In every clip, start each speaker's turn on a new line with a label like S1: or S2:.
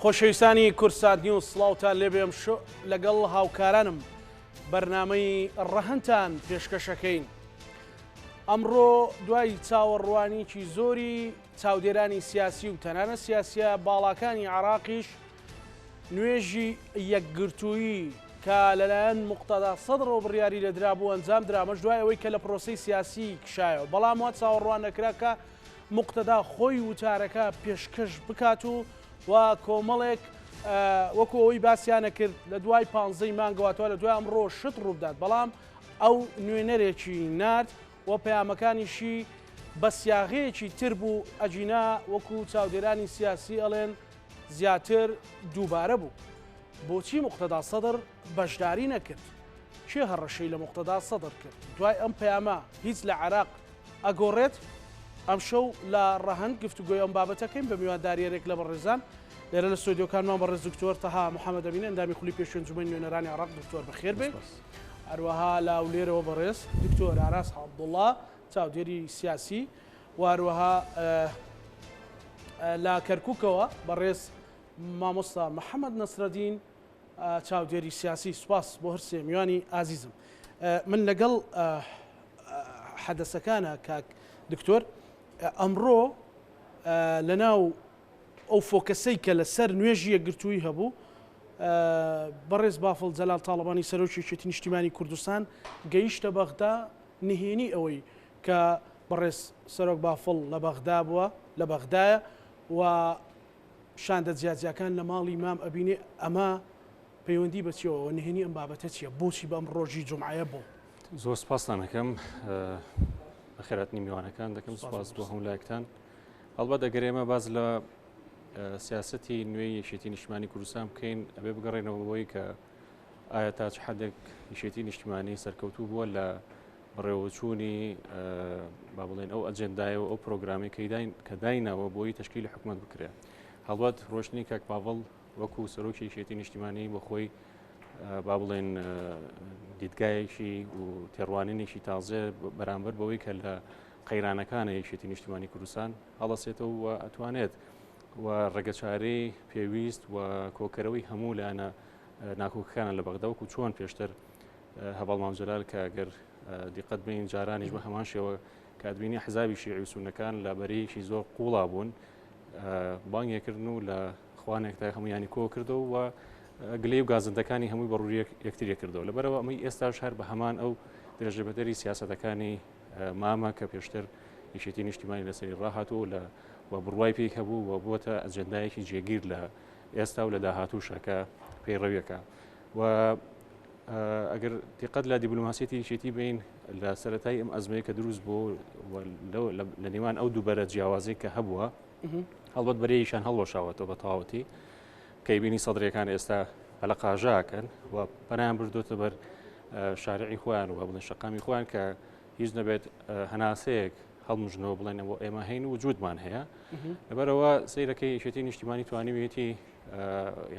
S1: خۆشەویستانی کورسات نیوز سڵاوتان لێبێم لەگەڵ هاوکارانم بەرنامەی ڕەهەنتان پێشکەشەکەین. ئەمڕۆ دوای چاوەڕوانیکی زۆری چاودێرانی سیاسی و تەنانە سیاسیە باڵاکانی عێراقیش نوێژی یەکگرتوویی کە لەلایەن موقتەدا سەدرەوە بڕیاری لێدرا بوو ئەنجام درامەش دوای ئەوەی کە لە پرۆسەی سیاسی کشایەوە، بەڵام وا چاوەڕوان نەکرا کە موقتەدا خۆی وتارەکە پێشکەش بکات و کۆمەڵێک وەکو ئەوەی باسییانە کرد لە دوای 15 مانگەواتەوە لە دوای ئەمڕۆ شت ڕوودات، بەڵام ئەو نوێنەرێکی نرد و پەیامەکانیشی بە سیاغەیەکی تر بوو ئەجینا وەکو چاودێرانی سیاسی ئەڵێن زیاتر دووبارە بوو. بۆچی موقتەدا سەدر بەشداری نەکرد؟ چێ هەڕەشەی لە موقتەدا سەدر کرد؟ دوای ئەم پەیامە هیچ لە عێراق ئەگۆڕێت؟ ئەم شەو لە ڕەهەند گفتوگۆی ئەم بابەتەکەین بە میوانداریەرێک لە بەڕێزان لێرە لە ستۆدیۆکانمان بەڕێز دکتۆر تەها محەممەد ئەمین ئەندامی خولی پێشوێن جومەی نوێنەرانی عێراق دکتۆر بەخێر بێ، هەروەها لە ئەولێرەوە بەڕێز دکتۆر ئاراس عەبدوڵڵا چاودێری سیاسی، و هەروەها لە کەرکووکەوە بەڕێز مامۆستا محەممەد نەسرەدین چاودێری سیاسی. سوپاس بۆ هەر سێ میوانی ئازیزم. من لەگەڵ حەدەسەکانە کاک دکتۆر ئەمڕۆ لەناو ئەو فۆکەسەی کە لەسەر نوێژی یەکگرتووی هەبوو، بەڕێز بافڵ جەلال تاڵبانی سەرۆکی یەکێتی نیشتیمانی کوردستان گەیشتە بەغدا نهێنی ئەوەی کە بەڕێز سەرۆک بافڵ لە بەغدا بووە، لە بەغدایە و شاندە جیاجیەکان لە ماڵی مام ئەبینێ. ئەمە پەیوەندی بەچیەوە نهێنی ئەم بابەتە چییە؟ بۆچی بەم ڕۆژی جومعەیە بوو؟
S2: زۆر سپاستان دەکەم بەخێرهاتنی میوانەکان دەکەم. سوپاس بۆ هەموو لایەکتان. هەڵبەت ئەگەر ئێمە باز لە سیاسەتی نوێی یەکێتی نیشتیمانی کوردستان بکەین، ئەبێ بگەڕێنەوە بۆی کە ئایا تا چ حەدێک یەکێتی نیشتیمانی سەرکەوتوو بووە لە بڕێوەچوونی با بڵێن ئەو ئەجەندایە و ئەو پرۆگرامی کە داینەوە بۆی تەشکیلی حکوومەت بکرێ. هەڵبەت ڕۆشنی کاک باڤڵ وەکو سەرۆکی یەکێتی نیشتیمانی بە خۆی با بڵێن دیدگایەکی و تێڕوانینێکی تازە بەرامبەر بەوەی کە لە قەیرانەکانە یەکێتی نیشتیمانی کوردستان هەڵەسێتەوە و ئەتوانێت و ڕێگەچارەی پێویست و کۆکەرەوەی هەموو لایەنە ناکۆکەکانە لە بەغدا وەکو چۆن پێشتر هەڤاڵ مام جەلال کە ئەگەر دیقەت بین جارانیش بە هەمان شێوە کاتبینی حزابی شیعی و سونەکان لە بەرەیەکی زۆر قوڵا بوون، بانگێکردن و لە خوانێکتا هەمویانی کۆ کردەوە و گلەی و گازندەکانی هەمووی بەڕووی یەکتر کردەوە. لەبەرەوە ئەمەی ئێستاش هەر بە هەمان ئەو درێژەبەدەری سیاسەتەکانی مامە کە پێشتر یەکێتی نیشتیمانی لەسەری ڕاهاتوو لە و بڕوای پێی هەبوو و بۆتە ئەجەندایەکی جێگیر لە ئێستا و لە داهاتووشەکە پەیڕەویەکە. و ئەگەر دیقەت لە دیبلۆماسیەتی یەکێتی بین لە سەرەتای ئەم ئەزمەیە کە دروست بوو لە نێوان ئەو دووبەرە جیاوازەی کە هەبووە، هەڵبەت بەرەیەکیان هەڵوەشاوەتەوە بە تەواوەتی کەیبینی سەدرەکان ئێستا هەلە قاژاکەن و پەنایان بردوتە بەر شارعی خۆیان و بڵێن شەقامی خۆیان کە هیچ نەبێت هەناسەیەک هەڵمژنەوە بڵێن بۆ ئێمە هەین و وجودمان هەیە. لەبەرەوە سەیرەکەی یەکێتی نیشتیمانی توانیوێتی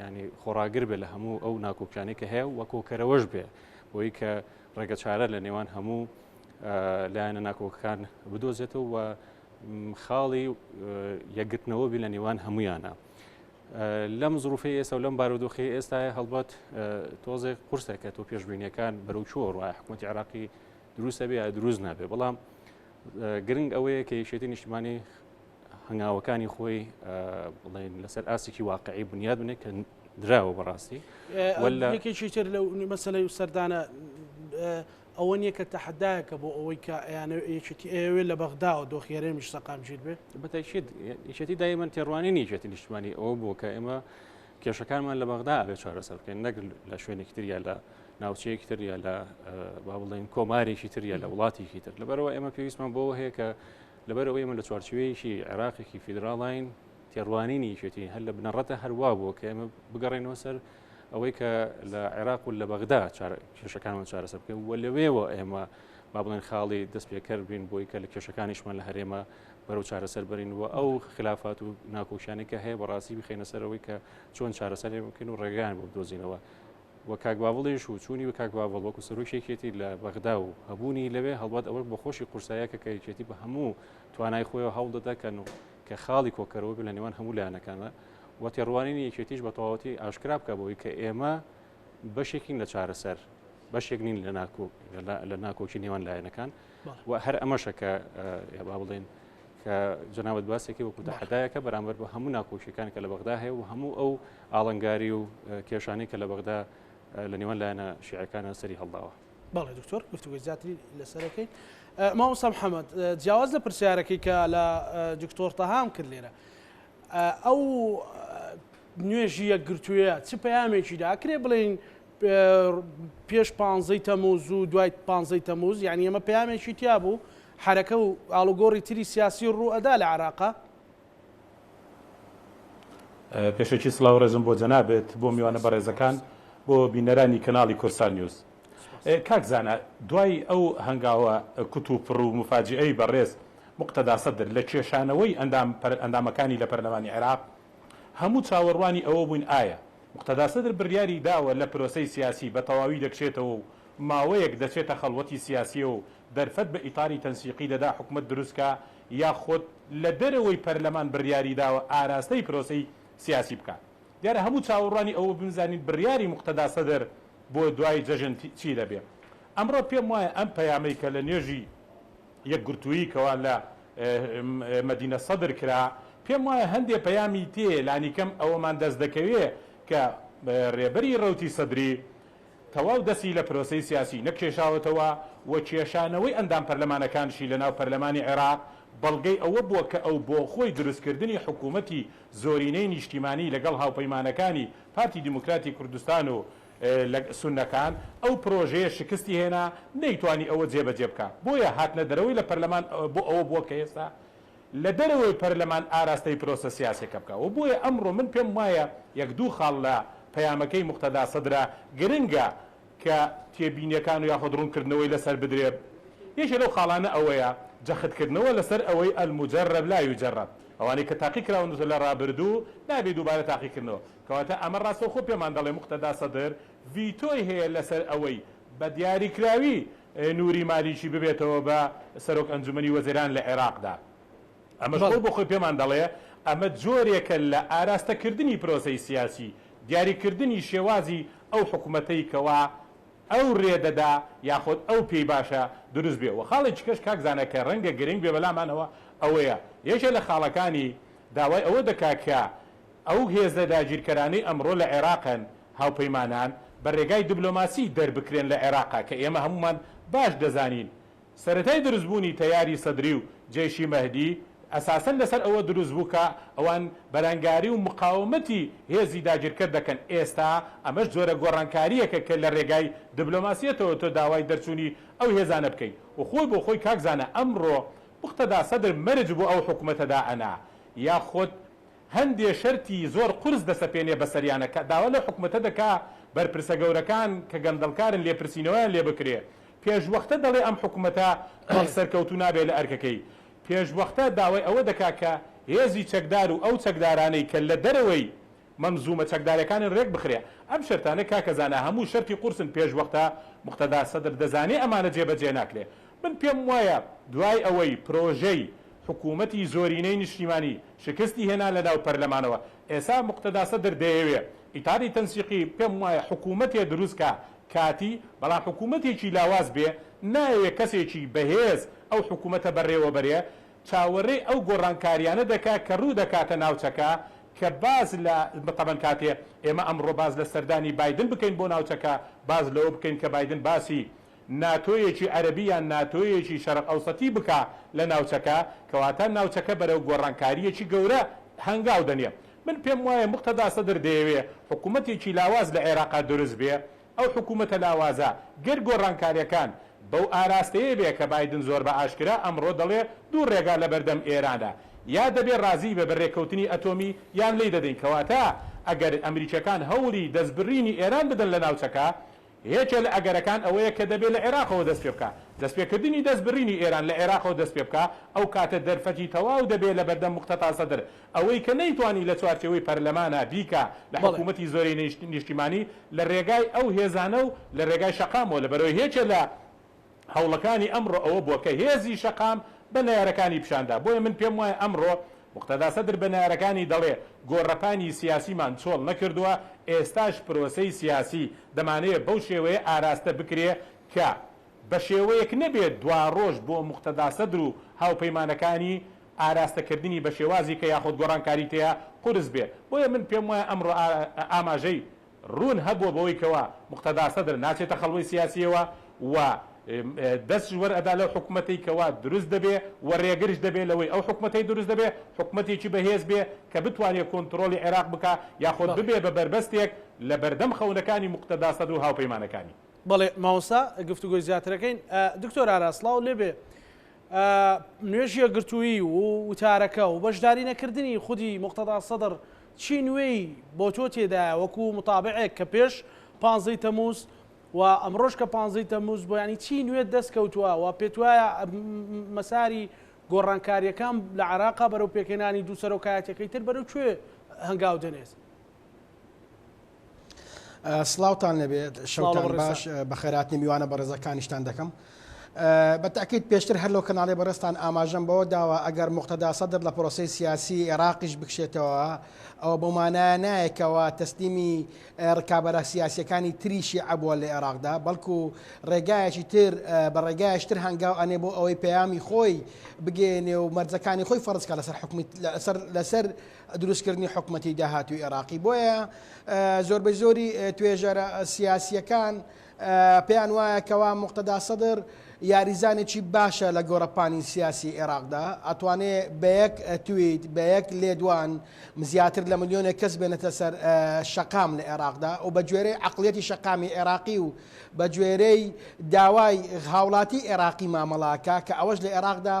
S2: ینی خۆڕاگر بێ لە هەموو ئەو ناکۆکیانەی کە هەیە و کۆکەرەوەش بێ بۆی کە ڕێگەچارە لە نێوان هەموو لایەنە ناکۆکەکان بدۆزێتەوە و خاڵی یەکگرتنەوە بێ لە نێوان هەمویانە. لەم زروفەی ئێستا و لەم بارودۆخی ئێستای هەڵبەت تۆزێک قورسێکە تۆ پێشبینیەکان بەرەو چۆ ڕای حکوومەتی عێراقی دروستە بێ یا دروست نابێ، بەڵام گرنگ ئەوەیە کە یەکێتی نیشتیمانی هەنگاوەکانی خۆی بڵێن لەسەر ئاسێکی واقعی بنیاد بنێت کە دراوە بەڕاستی.
S1: یەکێکی تر لەو مەسەلەی سەردانە ئەوە نییە کە تەحەدایەکە بۆ ئەوەی کە یەکێتی ئێوێ لە بەغداوە دۆخیارێمیش سەقامگیر بێ.
S2: بەتایشید یەکێتی دایمەن تێڕوانینی یەکێتی نیشتیمانی ئەوە بوو کە ئێمە کێشەکانمان لە بەغدا ئەبێ چارەسەر بکەین، نەک لە شوێنێکی تر یا لە ناوچەیەکی تر یا لە با بڵێن کۆمارێکی تر یا لە وڵاتێکی تر. لەبەرەوە ئێمە پێویستمان بۆ هەیە کە لەبەرەوە ئێمە لە چوارچوێیەکی عێراقێکی فیدراڵین تێڕوانینی یەکێتی هەر لە بنەڕەتە هەروە بووە کە ئێمە بگەڕێنەوە سەر ئەوەی کە لە عێراق و لە بەغدا کێشەکانمان چارەسەر بکەین و لەوێەوە ئێمە با بڵێن خاڵی دەست پێکەر بین بۆی کە لە کێشەکانیشمان لە هەرێمە بەرەو چارەسەر بەرین و ئەو خلافات و ناکۆکیانەی کە هەیە بەڕاستی بخینە سەرەوەی کە چۆن چارەسەر بکەین و ڕێگەیان بۆ بدۆزینەوە. و کاک باڤڵیش و چوونی و کاک باڤڵ وەکو سەرۆکێکی لە بەغدا و هەبوونی لەوێ هەڵبەت ئەوە بە خۆشی قورساییەکە کە یەکێتی بە هەموو توانای خۆیەوە هەوڵ دەدا کە خاڵی کۆکەرەوە بێ لە نێوان هەموو لایەنەکانە وە تێڕوانینی یەکێتیش بە تەواوەتی ئاشکرا بکە بۆی کە ئێمە بەشێکین لە چارەسەر بەشێک نین لە ناکۆکی نێوان لایەنەکان و هەر ئەمەشە کە با بڵێن کە جەنابەت باسێکی وەکو داهەدایەکە بەرامبەر بە هەموو ناکۆشیەکانی کە لە بەغدا هەیە و هەموو ئەو ئاڵنگاری و کێشانەی کە لە بەغدا لە نێوان لایەنە شیعەکانە سەری هەڵداوە.
S1: بەڵێ دکتۆر گفتوگوی زیاتری لەسەرەکەی. مامۆستا محەممەد جیاواز لە پرسیارەکەی کە لە دکتۆر تەهام کرد لێرە ئەو نوێژی یەکگرتوویە چ پەیامێکیدا ئەکرێ بڵێن پێش 15 تەموز و دوای 15 تەموز یعنی ئەمە پەیامێکی تیا بوو حرەکە و ئاڵوگۆڕی تری سیاسی ڕوو ئەدا لە عێراقا؟
S3: پێشەکی سڵاو ڕێزم بۆ جەنابێت بۆ میوانە بەڕێزەکان بۆ بینەرانی کەناڵی کورسان نیوز. کاک زانە دوای ئەو هەنگاوە کوت و پڕ و مفاجئەی بەڕێز مقتەدا سەدر لە کێشانەوەی ئەندامەکانی لە پەرلەمانی عێراق هەموو چاوەڕوانی ئەوە بووین ئایا مقتەدا سەدر بڕیاری داوە لە پرۆسەی سیاسی بە تەواوی دەکشێتەوە و ماوەیەک دەچێتە خەڵوەتی سیاسیە و دەرفەت بە ئیتاری تەنسیقی دەدا حکومت دروستکە یاخۆت لە دەرەوەی پەرلەمان بڕیاری داوە ئاراستەی پرۆسەی سیاسی بکات. دیارە هەموو چاوەڕوانی ئەوە بنزانین بڕیاری مقتەدا سەدر بۆ دوای جەژن چی دەبێت. ئەمڕۆ پێم وایە ئەم پەیامەی کە لە نوێژی یەکگرتووی کەوا لە مەدینە سەدر کرا پێم وایە هەندێک پەیامی تێ لانیکەم ئەوەمان دەست دەکەوێت کە ڕێبەری ڕەوتی سەدری تەواو دەستی لە پرۆسەی سیاسی نەکێشاوەتەوە و کێشانەوەی ئەندام پەرلەمانەکانشی لە ناو پەرلەمانی عێراق بەڵگەی ئەوە بووە کە ئەو بۆ خۆی دروستکردنی حکوومەتی زۆرینەی نیشتیمانی لەگەڵ هاوپەیمانەکانی پارتی دیموکراتی کوردستان و سونەکان ئەو پرۆژەیە شکستی هێنا نەیتوانی ئەوە جێبەجێ بکە. بۆیە هاتنە دەرەوەی لە پەرلەمان بۆ ئەوە بووە کە ئێستا لە دەرەوەی پەرلەمان ئاراستەی پرۆسە سیاسەکە بکە و بۆیە ئەمڕۆ من پێم وایە یەک دوو خاڵ لە پەیامەکەی مقتەدا سەدرا گرنگە کە تێبینیەکان و یاخۆ ڕوونکردنەوەی لەسەر بدرێت. یەکێ لەو خاڵانە ئەوەیە جەختکردنەوە لەسەر ئەوەی ئەلموجەرەب لا یوجەرەب ئەوانەی کە تاقی کراون لە ڕابردوو نابێت دووبارە تاقیکردنەوە کەواتە ئەمە ڕاستەوخۆ پێمان دەڵێ مقتەدا سەدر ڤیتۆی هەیە لەسەر ئەوەی بە دیاریکراوی نووری مالیشی ببێتەوە بە سەرۆک ئەنجومەنی وەزیران لە عێراقدا. ئەمەش بۆ خۆی پێمان دەڵێ ئەمە جۆرێکە لە ئاراستەکردنی پرۆسەی سیاسی دیاریکردنی شێوازی ئەو حکوومەتەی کەوا ئەو ڕێدەدا یاخۆت ئەو پێی باشە دروست بێ و خاڵێکی کەش کاکزانە کە ڕەنگە گرنگ بێ بەلامانەوە ئەوەیە یەکێ لە خاڵەکانی داوای ئەوە دەکا کە ئەو هێزە داگیرکەرانەی ئەمڕۆ لە عێراقن هاوپەیمانان بە ڕێگای دیبلۆماسی دەربکرێن لە عێراقا کە ئێمە هەمومان باش دەزانین سەرەتای دروستبوونی تەیاری سەدری و جێشی مەهدی ئەساسەن لەسەر ئەوە دروست بوو کە ئەوان بەرەنگاری و مقاومەتی هێزی داگیرکرد دەکەن. ئێستا ئەمەش جۆرە گۆڕانکاریەکە کە لە ڕێگای دیبلۆماسیەتەوە تۆ داوای دەرچوونی ئەو هێزانە بکەیت و خۆی بۆ خۆی کاکزانە ئەمڕۆ مقتەدا سەدر مەرج بۆ ئەو حکوومەتەدا ئەنا یاخۆت هەندێ شەرتی زۆر قورس دەسەپێنێ بەسەریانەکە داوا لە حکوومەتە دەکا بەرپرسە گەورەکان کە گەندەڵکارن لێپرسینەوەیان لێ بکرێ پێشوەختە دەڵێ ئەم حکوومەتە سەرکەوتو نابێت لە ئەرکەکەی پێشوەختە داوای ئەوە دەکا کە هێزی چەکدار و ئەو چەکدارانەی کە لە دەرەوەی مەمزومە چەکدارەکانی ڕێک بخرێ ئەم شەرتانە کاکەزانە هەموو شەرتی قورسن پێشوەختە مقتەدا سەدر دەزانێ ئەمانە جێبەجێ ناکرێ. من پێم وایە دوای ئەوەی پرۆژەی حکوومەتی زۆرینەی نیشتیمانی شکستی هێنا لە ناو پەرلەمانەوە ئێستا مقتەدا سەدر دەیەوێ ئیتاری تەنسیقی پێم وایە حکوومەتێ دروستکە کاتی بەڵام حکوومەتێکی لاواز بێ ناوێ کەسێکی بەهێز ئەو حکوومەتە بەڕێوە بەرێ چاوەڕێ ئەو گۆڕانکاریانە دەکا کە ڕوو دەکاتە ناوچەکە کە باز لە بەتەبەن کاتێ ئێمە ئەمڕۆ باز لە سەردانی بایدن بکەین بۆ ناوچەکە باز لەوە بکەین کە بایدن باسی ناتۆیەکی عەرەبی یان ناتۆیەکی شەرق ئەوسەتی بکە لە ناوچەکە کەواتە ناوچەکە بەرەو گۆڕانکاریەکی گەورە هەنگاو دەنێ. من پێم وایە مقتەدا سەدر دەیەوێ حکوومەتێکی لاواز لە عێراقا دروست بێ ئەو حکوومەتە لاوازە گەر گۆڕانکاریەکان بەو ئاراستەیە بێ کە بایدن زۆر بە ئاشکرا ئەمڕۆ دەڵێ دوو ڕێگا لە بەردەم ئێرانە یا دەبێ ڕازی بە بەڕێکەوتنی ئەتۆمی یان لی دەدەین کەواتە ئەگەر ئەمریکەکان هەوڵی دەستبڕینی ئێران بدەن لە ناوچەکە هێچە لە ئەگەرەکان ئەوەیە کە دەبێت لە عێراقەوە دەست پێ بکە دەستپێکردنی دەستبڕینی ئێران لە عێراقەوە دەست پێ بکە ئەو کاتە دەرفەتی تەواو دەبێت لە بەردەم مقتەدا سەدر ئەوەی کە نەیتوانی لە چوارچێوەی پەرلەمانە بیکە لە حکوومەتی زۆری نیشتیمانی لە ڕێگای ئەو هێزانە و لە ڕێگای شەقامەوە لەبەرەوەی هێچە لە هەوڵەکانی ئەمڕۆ ئەوە بووە کە هێزی شەقام بە نەیارەکانی پیشاندا. بۆیە من پێم وایە ئەمڕۆ مقتەدا سەدر بە نارەکانی دەڵێ گۆڕەپانی سیاسیمان چۆڵ نەکردووە ئێستاش پرۆسەی سیاسی دەمانەیە بەو شێوەیە ئاراستە بکرێ کە بە شێوەیەک نەبێت دوا ڕۆژ بۆ مقتەدا سەدر و هاوپەیمانەکانی ئاراستەکردنی بە شێوازی کە یاخود گۆڕانکاری تەیە قورس بێ بۆیە من پێم وایە ئەمڕۆ ئاماژەی ڕوون هەبووە بەوەی کەوە مقتەدا سەدر ناچێتە خەڵوەی سیاسیەوە و دەست وەرئەدا لەو حکوومەتی کەوا دروست دەبێ و ڕێگرش دەبێت لەوەی ئەو حکوومەتی دروست دەبێ حکوومەتێکی بەهێز بێ کە بتوانێت کۆنتترۆلی عێراق بکە یاخۆت ببێ بە بربەستێک لە بەردەم خەونەکانی مقتەدا سەدر و هاوپەیمانەکانی.
S1: بەڵێ ماوەستا گفتوگۆی زیاترەکەین. دکتۆر ئاراسڵاو لێبێ نوێژ یەکگرتووی و وتارەکە و بەشداری نەکردنی خودی مقتەدا سەدر چی نوێی بۆ تۆ تێدایە وەکو مطابعێک کە پێش 15 تەمووز و ئەمڕۆژ کە 15 تەمووز بۆ ینی چی نوێت دەست کەوتووە و پێت وایە مەساری گۆڕانکاریەکان لە عێراقا بەرەو پێکێنانی دوو سەرۆکایەتەکەی تر بەرەو کوێ هەنگاو دەنێت؟
S4: سڵاوتان لەبێت شەوتان باش بە خێراتنی میوانە بە ڕێزەکانیشتان دەکەم. بەتاکید پێشتر هەر لەو کەناڵی بەڕێستان ئاماژەم بەوە داوە ئەگەر مقتەدا سەدر لە پرۆسەی سیاسی عێراقیش بکشێتەوە ئەوە بۆمانایە نایەکەوە تەسلیمی ڕکابەرە سیاسیەکانی تریشی عەبووە لە عێراقدا بەڵکو ڕێگایەکی تر بە ڕێگایشتر هەنگاو ئەنێ بۆ ئەوەی پەیامی خۆی بگێنێ و مەرجەکانی خۆی فەرزکە لەسەر دروستکردنی حکوومەتی داهاتووی عێراقی. بۆیە زۆربەی زۆری توێژەرە سیاسیەکان پێیان وایە کەوا مقتەدا سەدر یاریزانێکی باشە لە گۆڕەپانی سیاسی عێراقدا ئەتوانێت بە یەک تویت بە یەک لێدوان زیاتر لە ملیۆنێک کەس بێنێتە سەر شەقام لە عێراقدا و بە گوێرەی عەقڵیەتی شەقامی عێراقی و بە گوێرەی داوای هاوڵاتی عێراقی مامەڵاکە کە ئەوەش لە عێراقدا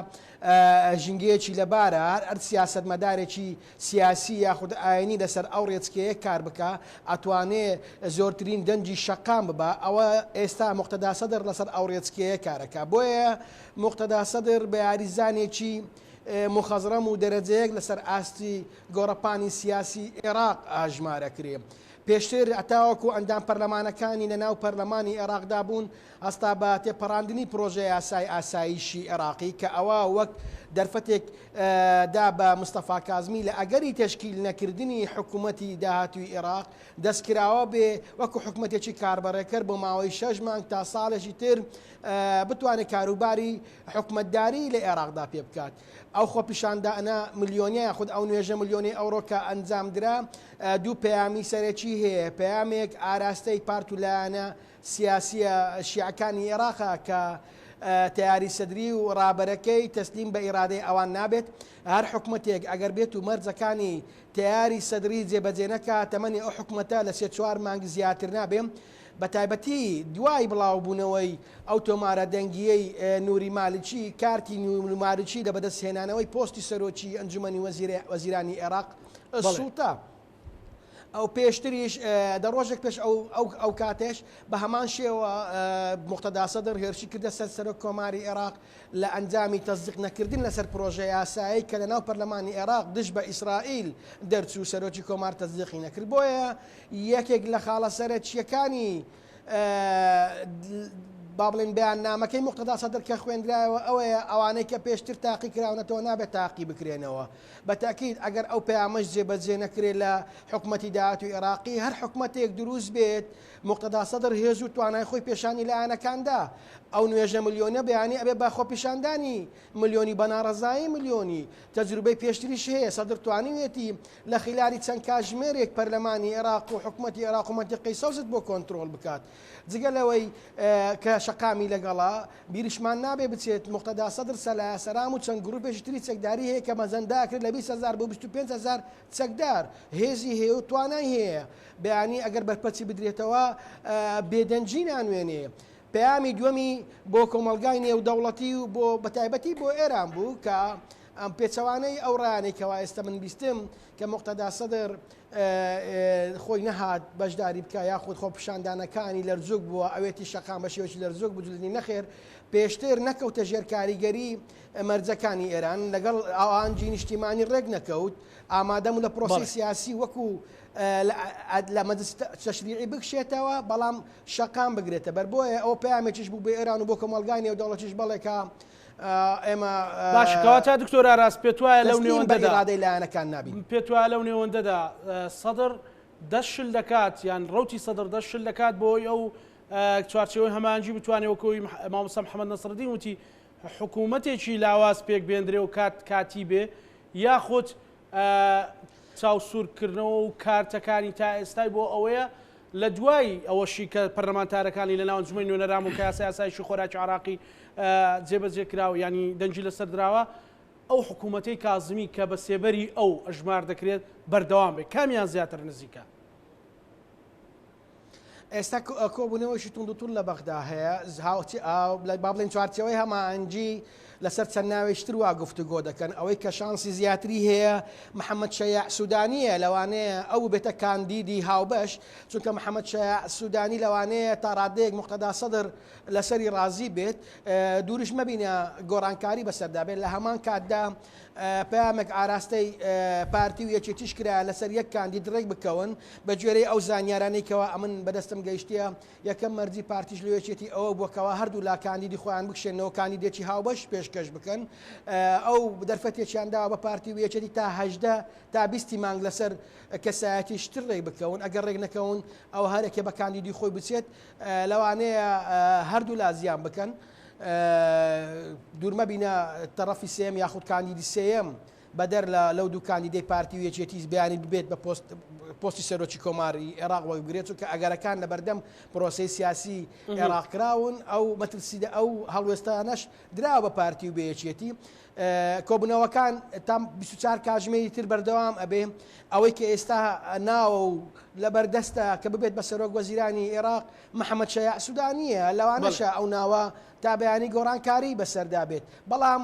S4: ژنگەیەکی لەبارە هەر سیاست مەدارێکی سیاسی یاخود ئاینی لەسەر ئەو ڕێچکەیە کار بکە ئەتوانێت زۆرترین دەنجی شەقام ببە ئەوە ئێستا مقتەدا سەدر لەسەر ئەو ڕێچکەیە کارەکە. بۆیە مقتەدا سەدر بە یاریزانێکی مخەزڕەم و دەرەجەیەک لەسەر ئاستی گۆڕەپانی سیاسی عێراق ئاژمارە کرێ. پێشتر ئەتاوەکو ئەندام پەرلەمانەکانی لە ناو پەرلەمانی عێراقدا بوون هەستا بە تێپەڕاندنی پرۆژەی ئاسایشی عێراقی کە ئەوە وەک دەرفەتێک دا بە مستەفا کازمی لە ئەگەری تشکیل نەکردنی حکوومەتی داهاتووی عێراق دەستکراوە بێ وەکو حکوومەتێکی کاربەڕێکرد بۆ ماوەی 6 مانگ تا ساڵێکی تر بتوانێت کاروباری حکوومەتداری لە عێراقدا پێ بکات. ئەو خۆپیشاندانە ملیۆنیە خود ئەو نوێژە ملیۆنی ئەوڕۆ کە ئەنجام درا دوو پەیامی سەرەکی هەیە. پەیامێک ئاراستەی پارت و لایەنە سیاسیە شیعەکانی عێراقا کە تیاری سەدری و ڕابەرەکەی تەسلیم بە ئیرادەی ئەوان نابێت. هەر حکوومەتێک ئەگەر بێت و مەرجەکانی تیاری سەدری جێبەجێ نەکا تەمەنی ئەو حکوومەتە لە 3-4 مانگ زیاتر نابێم. بە تایبەتی دوای بڵاوبوونەوەی ئەو تۆمارە دەنگیەی نووری مالیکی کارتی نووری مالیکی لە بەدەستهێنانەوەی پۆستی سەرۆکی ئەنجومەنی وەزیرانی عێراق سوڵتە. ئەو پێشتریش دە ڕۆژێک پێش ئەو کاتێش بە هەمان شێوە مقتەدا سەدر هێرشی کردە سەر سەرۆک کۆماری عێراق لە ئەنجامی تەزدیق نەکردن لەسەر پرۆژەی یاسایی کە لە ناو پەرلەمانی عێراق دش بە ئیسرائیل دەرچوو سەرۆکی کۆمار تەزدیقی نەکرد. بۆیە یەکێک لە خاڵە سەرەکیەکانی با بڵێن بەیاننامەکەی مقتەدا سەدر کە خوێندرایەوە ئەوەیە ئەوانەی کە پێشتر تاقی کراونەتەوە نابێت تاقی بکرێنەوە. بەتاکید ئەگەر ئەو پەیامەش جێبەجێ نەکرێت لە حکوومەتی داهاتووی عێراقی هەر حکوومەتێک دروست بێت مقتەدا سەدر هێز و توانای خۆی پێشانی لایەنەکاندا ئەو نوێژە ملیۆنە بەیانی ئەبێ بە خۆپیشاندانی ملیۆنی بەناڕەزایی ملیۆنی تەجروبەی پێشتریش هەیە. سەدر توانیوێتی لە خیلاری چەند کاتژمێرێک پەرلەمانی عێراق و حکوومەتی عێراق و مەنتیقەی سەوزت بۆ کۆنتترۆل بکات. جگە لەوەی کە شەقامی لەگەڵا بیریشمان نابێ بچێت مقتەدا سەدر سەلایە سەرام و چەند گروپێکی تری چەکداری هەیە کە مەزەنداکرد لە 20,000 بۆ 25,000 چەکدار هێزی هەیە و توانای هەیە بەیانی ئەگەر بەرپەرچی بدرێتەوە بێدەنجی نانوێنێ. پەیامی دووەمی بۆ کۆمەلگای نێودەوڵەتی و بۆ بەتایبەتی بۆ ئێران بوو کە ئەم پێچەوانەی ئەو ڕانێک کەوا ئێستا من بیستم کە مقتەدا سەدر خۆی نەهات بەشداری بکە یاخود خۆپیشاندانەکانی لەرزوک بووە ئەوێتی شەقام بە شێوەی لەرزوک بجوودنی نەخێر پێشتر نەکەوتە ژێر کاریگەری مەرجەکانی ئێران لەگەڵ ئاوانجی نیشتیمانی ڕێک نەکەوت ئامادەم لە پرۆسی سیاسی وەکو لە مەجلس تەشریعی بکشێتەوە بەڵام شەقام بگرێتە بەر. بۆیە ئەو پەیامێکیش بوو بە ئێران و بۆ کۆمەلگای نێودەوڵەتیش بەڵێ کە ئێمە
S1: باشکەوە تا دکتۆر ئاراس پێت وایە لەو
S4: دەستیم بە
S1: نێوەندەدا
S4: ئیرادەی لایەنەکان نابین
S1: پێت وایە لەو نێوەندەدا سەدر دەشل دەکات یان ڕوتی سەدر دەشل دەکات بۆی ئەو چوارچەوەی هەمانجی بتوانێت وەکەوەی مامۆستا محەممەد نەسڕدین وتی حکوومەتێکی لاواز پێک بێندرێ و کاتی بێ یاخود چاوسورکردنەوە و کارتەکانی تا ئێستای بۆ ئەوەیە لە دوای ئەوەشی کە پەرلەمانتارەکانی لە ناو ئەنجومەی نوێنەرام و کاسای یاسایشی خۆراکی عراقی جێبەجێکراوە ینی دەنجی لەسەر درراوە ئەو حکوومەتەی کازمی کە بە سێبەری ئەو ئەژمار دەکرێت بەردەوام بێت کامیان زیاتر نزیکە
S4: ئێستا کۆبوونەوەشی توندوتون لە بەغدا هەیە با بڵێن چوارچەوەی هەمانجی لەسەر چەند ناوێشتر وا گفتوگۆ دەکەن ئەوەی کە شانسی زیاتری هەیە محەممەد شەیع سوودانیە لەوانەیە ئەو بێتە کاندیدی هاوبەش چونکە محەممەد شەیع سوودانی لەوانەیە تا ڕادەیەک مقتەدا سەدر لەسەری ڕازی بێت دوورش مەبینە گۆڕانکاری بەسەردا بێت لە هەمان کاتدا پامێک ئاراستەی پارتی و یەکێتیش کرا لەسەر یەک کاندید ڕێک بکەون بە گوێرەی ئەو زانیارانەیەکەوە ئەمن بەدەستم گەیشتە یەکەم مەرجی پارتیش لە یەکێتی ئەوە بووکەوە هەردوو لا کاندیدی خۆیان بکشێنەوە کاندیدێکی هاوبەش پێشکەش بکەن ئەو دەرفەتێکیانداوە بە پارتی و یەکێتی تا هەژدە تا 20 مانگ لەسەر کەسایەتی شتر ڕێک بکەون ئەگەر ڕێک نەکەون ئەو هەرێکە بە کاندیدی خۆی بچێت لەوانەیە هەردوو لا زیان بکەن دوورمە بینە تەڕەفی سێم یاخود کاندیدی سێم بەدەر لەو دوو کاندیدەی پارتی و یەکێتی بیانی ببێت بە پۆستی سەرۆکی کۆماری عێراق وەک بگرێت چونکە ئەگەرەکان لە بەردەم پرۆسەی سیاسی عێراق کراون ئەو مەترسیدە ئەو هەڵوێستانەش دراوە بە پارتی و بەیەکێتی کۆبوونەوەکان تا 24 کاتژمێری تر بەردەوام ئەبێ ئەوەی کە ئێستا ناوە و لە بەردەستە کە ببێت بە سەرۆک وەزیرانی عێراق محەممەد شەیع سوودانیە لەوانەشە ئەو ناوە تا بەیانی گۆڕانکاری بەسەردا بێت بەڵام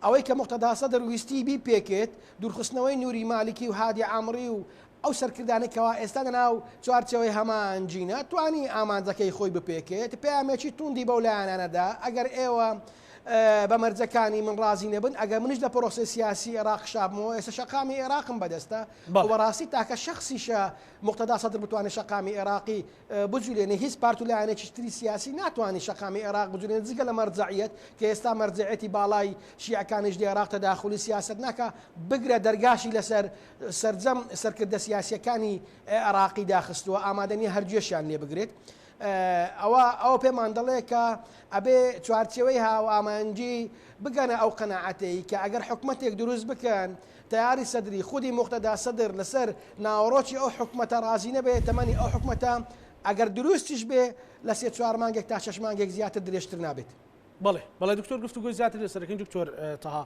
S4: ئەوەی کە مقتەدا سەدر ویستی بی پێکێت دوورخستنەوەی نووری مالیکی و هادی عامری و ئەو سەرکردانێکەوە ئێستا ناو چوارچەوەی هەمانجینە توانی ئامانجەکەی خۆی بپێکێت پامێکی توندی بەو لایەنانەدا ئەگەر ئێوە بە مەرجەکانی من ڕازی نەبن ئەگەر منش لە پرۆسی سیاسی عێراق شابمەوە ئێستا شەقامی عێراقم بەدەستە بەڕاستی تاکە شخصیشە مقتەدا سەدر بتوانێت شەقامی عێراقی بجوولێنێ هیچ پارت و لایەنێکی تری سیاسی ناتوانانی شەقامی عێراق بجوولێن جگە لە مەرجەعیەت کە ئێستا مەرجەعەتی باڵای شیعەکانیش دی عێراق تەداخولی سیاست ناکە بگرە دەرگاشی لەسەر سەرجەم سەرکردە سیاسیەکانی عێراقی داخستووە ئامادەنی هەرگوێشیان لێ بگرێت ئەوە پێمان دەڵێ کە ئەبێ چوارچەوەی هاوامانجی بگەنە ئەو قەناعەتەی کە ئەگەر حکومەتێک دروست بکەن تیاری سەدری خودی مقتەدا سەدر لەسەر ناوەڕۆکی ئەو حکومەتە ڕازی نەبێت تەمەنی ئەو حکومەتە ئەگەر دروستیش بێ لە 3-4 مانگێک تا 6 مانگێک زیاتر درێژتر نابێت.
S1: بەڵێ دکتۆر گفتوگۆی زیاتر لەسەرەکەین دکتۆر تەها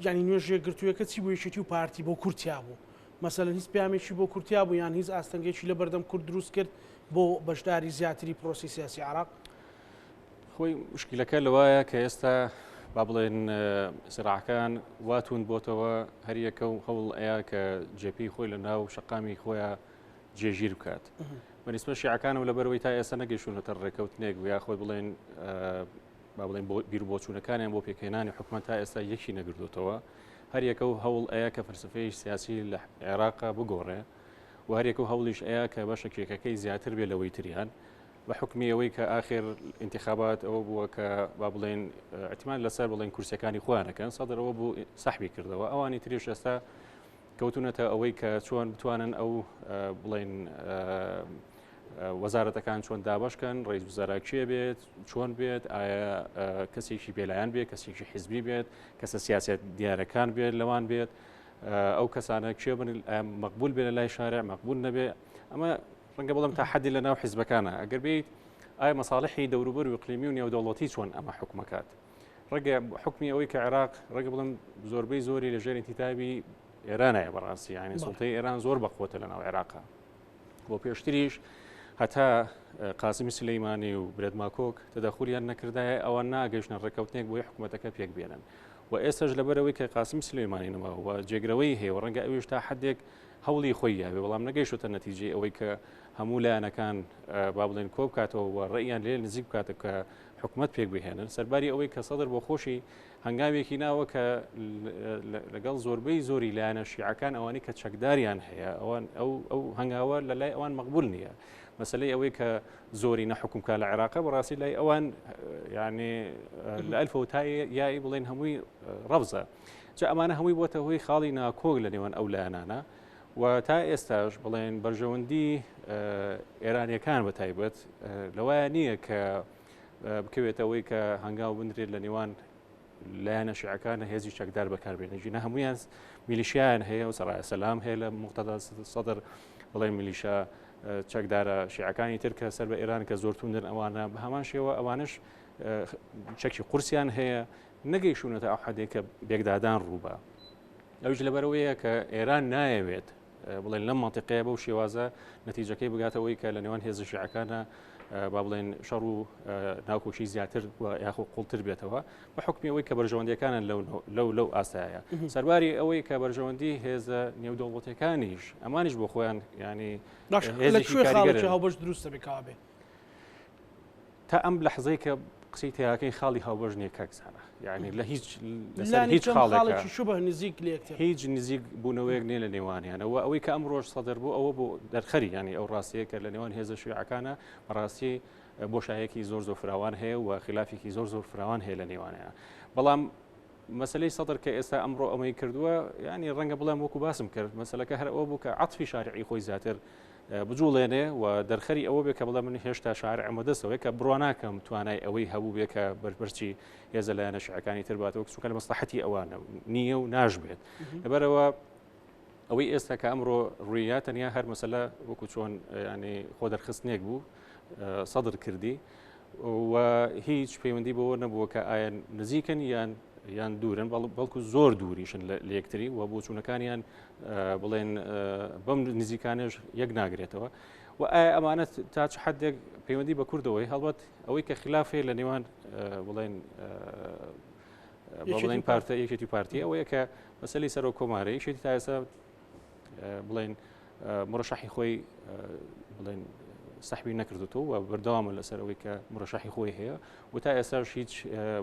S1: ینی نوێژێ گرتوویەکە چی بۆ یەکێتی و پارتی بۆ کورتیا بوو مەسەلەن هیچ پیامێکی بۆ کورتیا بوو یان هیچ ئاستەنگێکی لە بەردەم کورد دروست کرد بۆ بەشداری زیاتری پرۆسی سیاسی عراق
S2: خۆی مشکلەکە لەوایە کە ئێستا با بڵێن سراعەکان واتون بۆتەوە هەریەکە و هەوڵ ئەیە کە جێپی خۆی لە ناو شەقامی خۆیان جێژیر بکات بەنسبە شیعەکانم لەبەرەوەی تا ئێستا نەگەیشتونەتە ڕێکەوتنێک و یا خۆی بڵێن با بڵێن بیر بۆچوونەکانیان بۆ پێکهێنانی حکومەت تا ئێستا یەکی نەگردوتەوە هەریەکە و هەوڵ ئەیە کە فەلسفەی سیاسی لە عێراقا بگۆڕێ و هەریەکە و هەوڵیش ئەیە کە بەشە کێکەکەی زیاتر بێ لەوەی تریان بە حکمی ئەوەی کە ئاخر انتخابات ئەوە بووە کە با بڵێن احتیمال لەسەر بڵێن کورسەکانی خۆیانەکەن سەدرەوە بوو سەحبی کردەوە ئەوانی تریش ئێستا کەوتونەتە ئەوەی کە چۆن بتوانن ئەو بڵێن وەزارەتەکان چۆن دابشکەن ڕئیس وزەرا کێ بێت چۆن بێت ئایا کەسێکی بێلایەن بێت کەسێکی حیزبی بێت کەسە سیاسەت دیارەکان بێت لەوان بێت ئەو کەسانە کێ بن مەقبول بێت لە لای شارع مەقبول نەبێ ئەمە ڕەنگە بڵم تا حەدی لە ناو حیزبەکانە ئەگەر بێت ئایا مەساڵحی دەوروبەر و ئیقلیمی و نێودەوڵەتی چۆن ئەمە حکومەکات ڕەنگە حکمی ئەوەی کە عێراق ڕەنگە بڵم زۆربەی زۆری لەژێر انتیتابی ئێرانایە بەڕاستی یعنی سوڵتەی ئێران زۆر بەخۆتە لە ناو عێراقا بۆ پێشتریش هەتا قاسمی سلەیمانی و برێدماکۆک تەدەخولیان نەکردایە ئەوە ناگەیشتنە ڕێکەوتنێک بۆی حکومەتەکە پێک بێنن و ئێستاش لەبەرەوەی کە قاسمی سلەیمانی نەماوە و جێگرەوەی هەیە و ڕەنگە ئەویش تا حدێک هەوڵی خۆی یاوێ بەڵام نەگەیشتە نەتیجەی ئەوەی کە هەموو لایەنەکان با بڵێن کۆ بکاتەوە و ڕێیان لێ نزیک بکاتە کە حکومت پێک بهێنن سەرباری ئەوەی کە سەدر بۆ خۆشی هەنگاوێکی ناوە کە لەگەڵ زۆربەی زۆری لایەنە شیعەکان ئەوانی کە چەکداریان هەیە ئەو هەنگاوە لە لای ئەوان مەقبول نییە مەسلەی ئەوەی کە زۆری نەحکومکە لە عێراق بەڕاستی لای ئەوان يعني لە ئەلفەوە تا یای بڵێن هەمووی ڕەوزە جا ئەمانە هەمووی بۆتە هۆی خاڵی ناکۆک لە نێوان ئەو لایەنانە و تا ئێستاش بڵێن بەرژەوەندی ئێرانیەکان بە تایبەت لەوایە نییە کە بکەوێتەوەی کە هەنگاو بندرێت لە نێوان لایەنە شیعەکانە هێزی چەکدار بەکاربێنە ژینە هەمویان میلیشیان هەیە و سەرای سەلام هەیە لە مقتەدا سەدر بڵێن میلیشا چەکدارە شیعەکانی تر کە سەر بە ئێران کە زۆر توندن ئەوانە بە هەمان شێوە ئەوانش چەکی قورسیان هەیە نەگەیشتونەتە ئەو حەدێک کە بێکدادان ڕووبە ئەوش لەبەرەوەیە کە ئێران نایەوێت بڵێن لەم مەنتیقەیە بەو شێوازە نەتیجەکەی بگاتەوەی کە لە نێوان هێز شیعەکانە با بڵێن شەڕ و ناوکۆشی زیاتر یاخۆ قوڵتر بێتەوە بە حکمی ئەوەی کە بەرژەوەندیەکانن لەو ئاستایە سەرباری ئەوەی کە بەرژەوەندی هێزە نێودەوڵەتەکانیش ئەمانیش بۆ خۆیان ینی
S1: هاوبەش دروستە بکابێ
S2: تا ئەم لەحزەی کە قسەی تیاکەی خاڵی هاوبەش نییە کاکزانە یعنی لە هیچ خاڵێکی
S1: شوبە نزیک لێکتر
S2: هیچ نزیک بوونەوەیەک نیە لە نێوانیانەوە ئەوەی کە ئەم ڕۆژ سەدر بوو ئەوە بۆ دەرخەری ینی ئەو ڕاستەیە کە لە نێوان هێزە شیعەکانە بەڕاستی بۆشایەکی زۆر فراوان هەیە و خلافێکی زۆر فراوان هەیە لە نێوانیان بەڵام مەسلەی سەدر کە ئێستا ئەمڕۆ ئەمەی کردووە ینی ڕەنگە بڵێم وەکو باسم کرد مەسلەکە هەر ئەوە بوو کە عەتفی شارعی خۆی زیاتر بجوڵێنێ و دەرخەری ئەوە بێ کە بڵێ من هێشتا شارع ئەمە دەستەوەی کە بڕوا ناکەم توانای ئەوەی هەبوو بێ کە بەرپرچی هێزە لایەنە شیعەکانی تر باتەوە چونکە لە مەسلحەتی ئەوانە نییە و ناژبێت لەبەرەوە ئەوەی ئێستا کە ئەمڕۆ ڕوویە تەنیا هەر مەسەلە وەکو چۆن ینی خۆ دەرخستنێک بوو سەدر کردی و هیچ پەیوەندی بەوە نەبووە کە ئایا نزیکن یان دوورن بەڵکو زۆر دووریشن لە یەکتری و بۆ چوونەکانیان بڵێن بەم نزیکانش یەک ناگرێتەوە و ئایا ئەمانە تا چ حدێک پەیوەندی بە کوردەوەی هەڵبەت ئەوەی کە خلافێ لە نێوان بڵێن پارتە یەکێتی پارتی ئەوەیە کە مەسەلەی سەرۆ کۆمارە یەکێتی تا ئێستا بڵێن مڕەشەحی خۆی بڵێن سەحبی نەکردوتەوە و بەردەوامە لەسەر ئەوەی کە مڕەشەحی خۆی هەیە و تا ئێستاش هیچ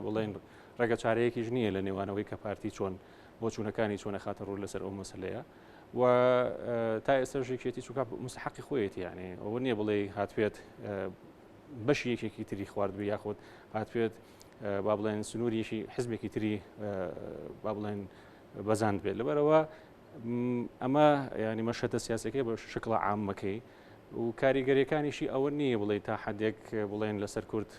S2: بڵێن ڕێگە چارەیەکیش نییە لە نێوانەوەی کە پارتی چۆن بۆ چوونەکانی چۆنە خاتە ڕوو لەسەر ئەو مەسلەیە و تا ئێستاش یەکێتی چووکە مستحقی خۆیەتی یعنی ئەوە نییە بڵێ هاتوێت بەشی یەکێکی تری خواردبی یاخۆت هاتوێت با بڵێن سنووریشی حزبێکی تری با بڵێن بەزاند بێت لەبەرەوە ئەمە ینی مەشهدە سیاسەکەی بە شکڵە عامەکەی و کاریگەریەکانیشی ئەوە نییە بڵێ تا حدێک بڵێن لەسەر کورد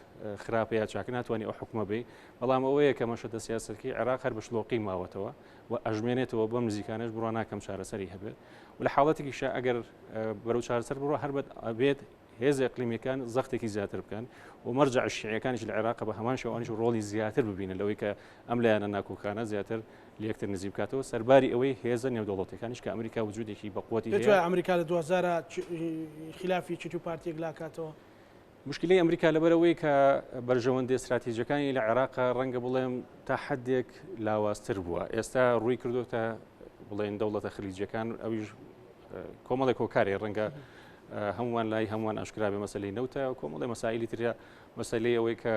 S2: خراپەیە چاکە ناتوانانی ئەو حکومە بێ بەڵام ئەوەیە کە مەشهدە سیاسەکەی عێراق هەر بە شلۆقی ماوەتەوە و ئەژمێنێتەوە بەم نزیکانش بڕوا ناکەم چارەسەری هەبێت و لە حاڵەتێکیشە ئەگەر بەرەو چارەسەر بڕۆ هەر بێت هێز ئەقلیمیەکان زەختێکی زیاتر بکەن و مەرجع شیعەکانیش لە عێراق بە هەمان شێوانیش ڕۆڵی زیاتر ببینن لەوەی کە ئەم لایەنە ناکۆکانە زیاتر لەکتر نزیک بکاتەوە سەرباری ئەوەی هێزە نێودەوڵەتەکانیش کە ئەمریکا وجودێکی بەقوەتی هەیە
S1: ئەمریکا لە 2000 خلافی چ پارتیەک لاکاتەوە
S2: مشکلی ئەمریکا لەبەرەوەی کە بەرژەوەندی استراتیژەکانی لە عێراق ڕەنگە بڵێم تا حدێک لاوازتر بووە ئێستا ڕووی کردوتە بڵێن دەوڵەتە خلیجەکان ئەویش کۆمەڵێک کۆکاری ڕەنگە هەمووان لای هەمووان ئەشکرا بێ مەسلەی نەوتە و کۆمەڵی مەسائلی ترە مەسلەی ئەوەی کە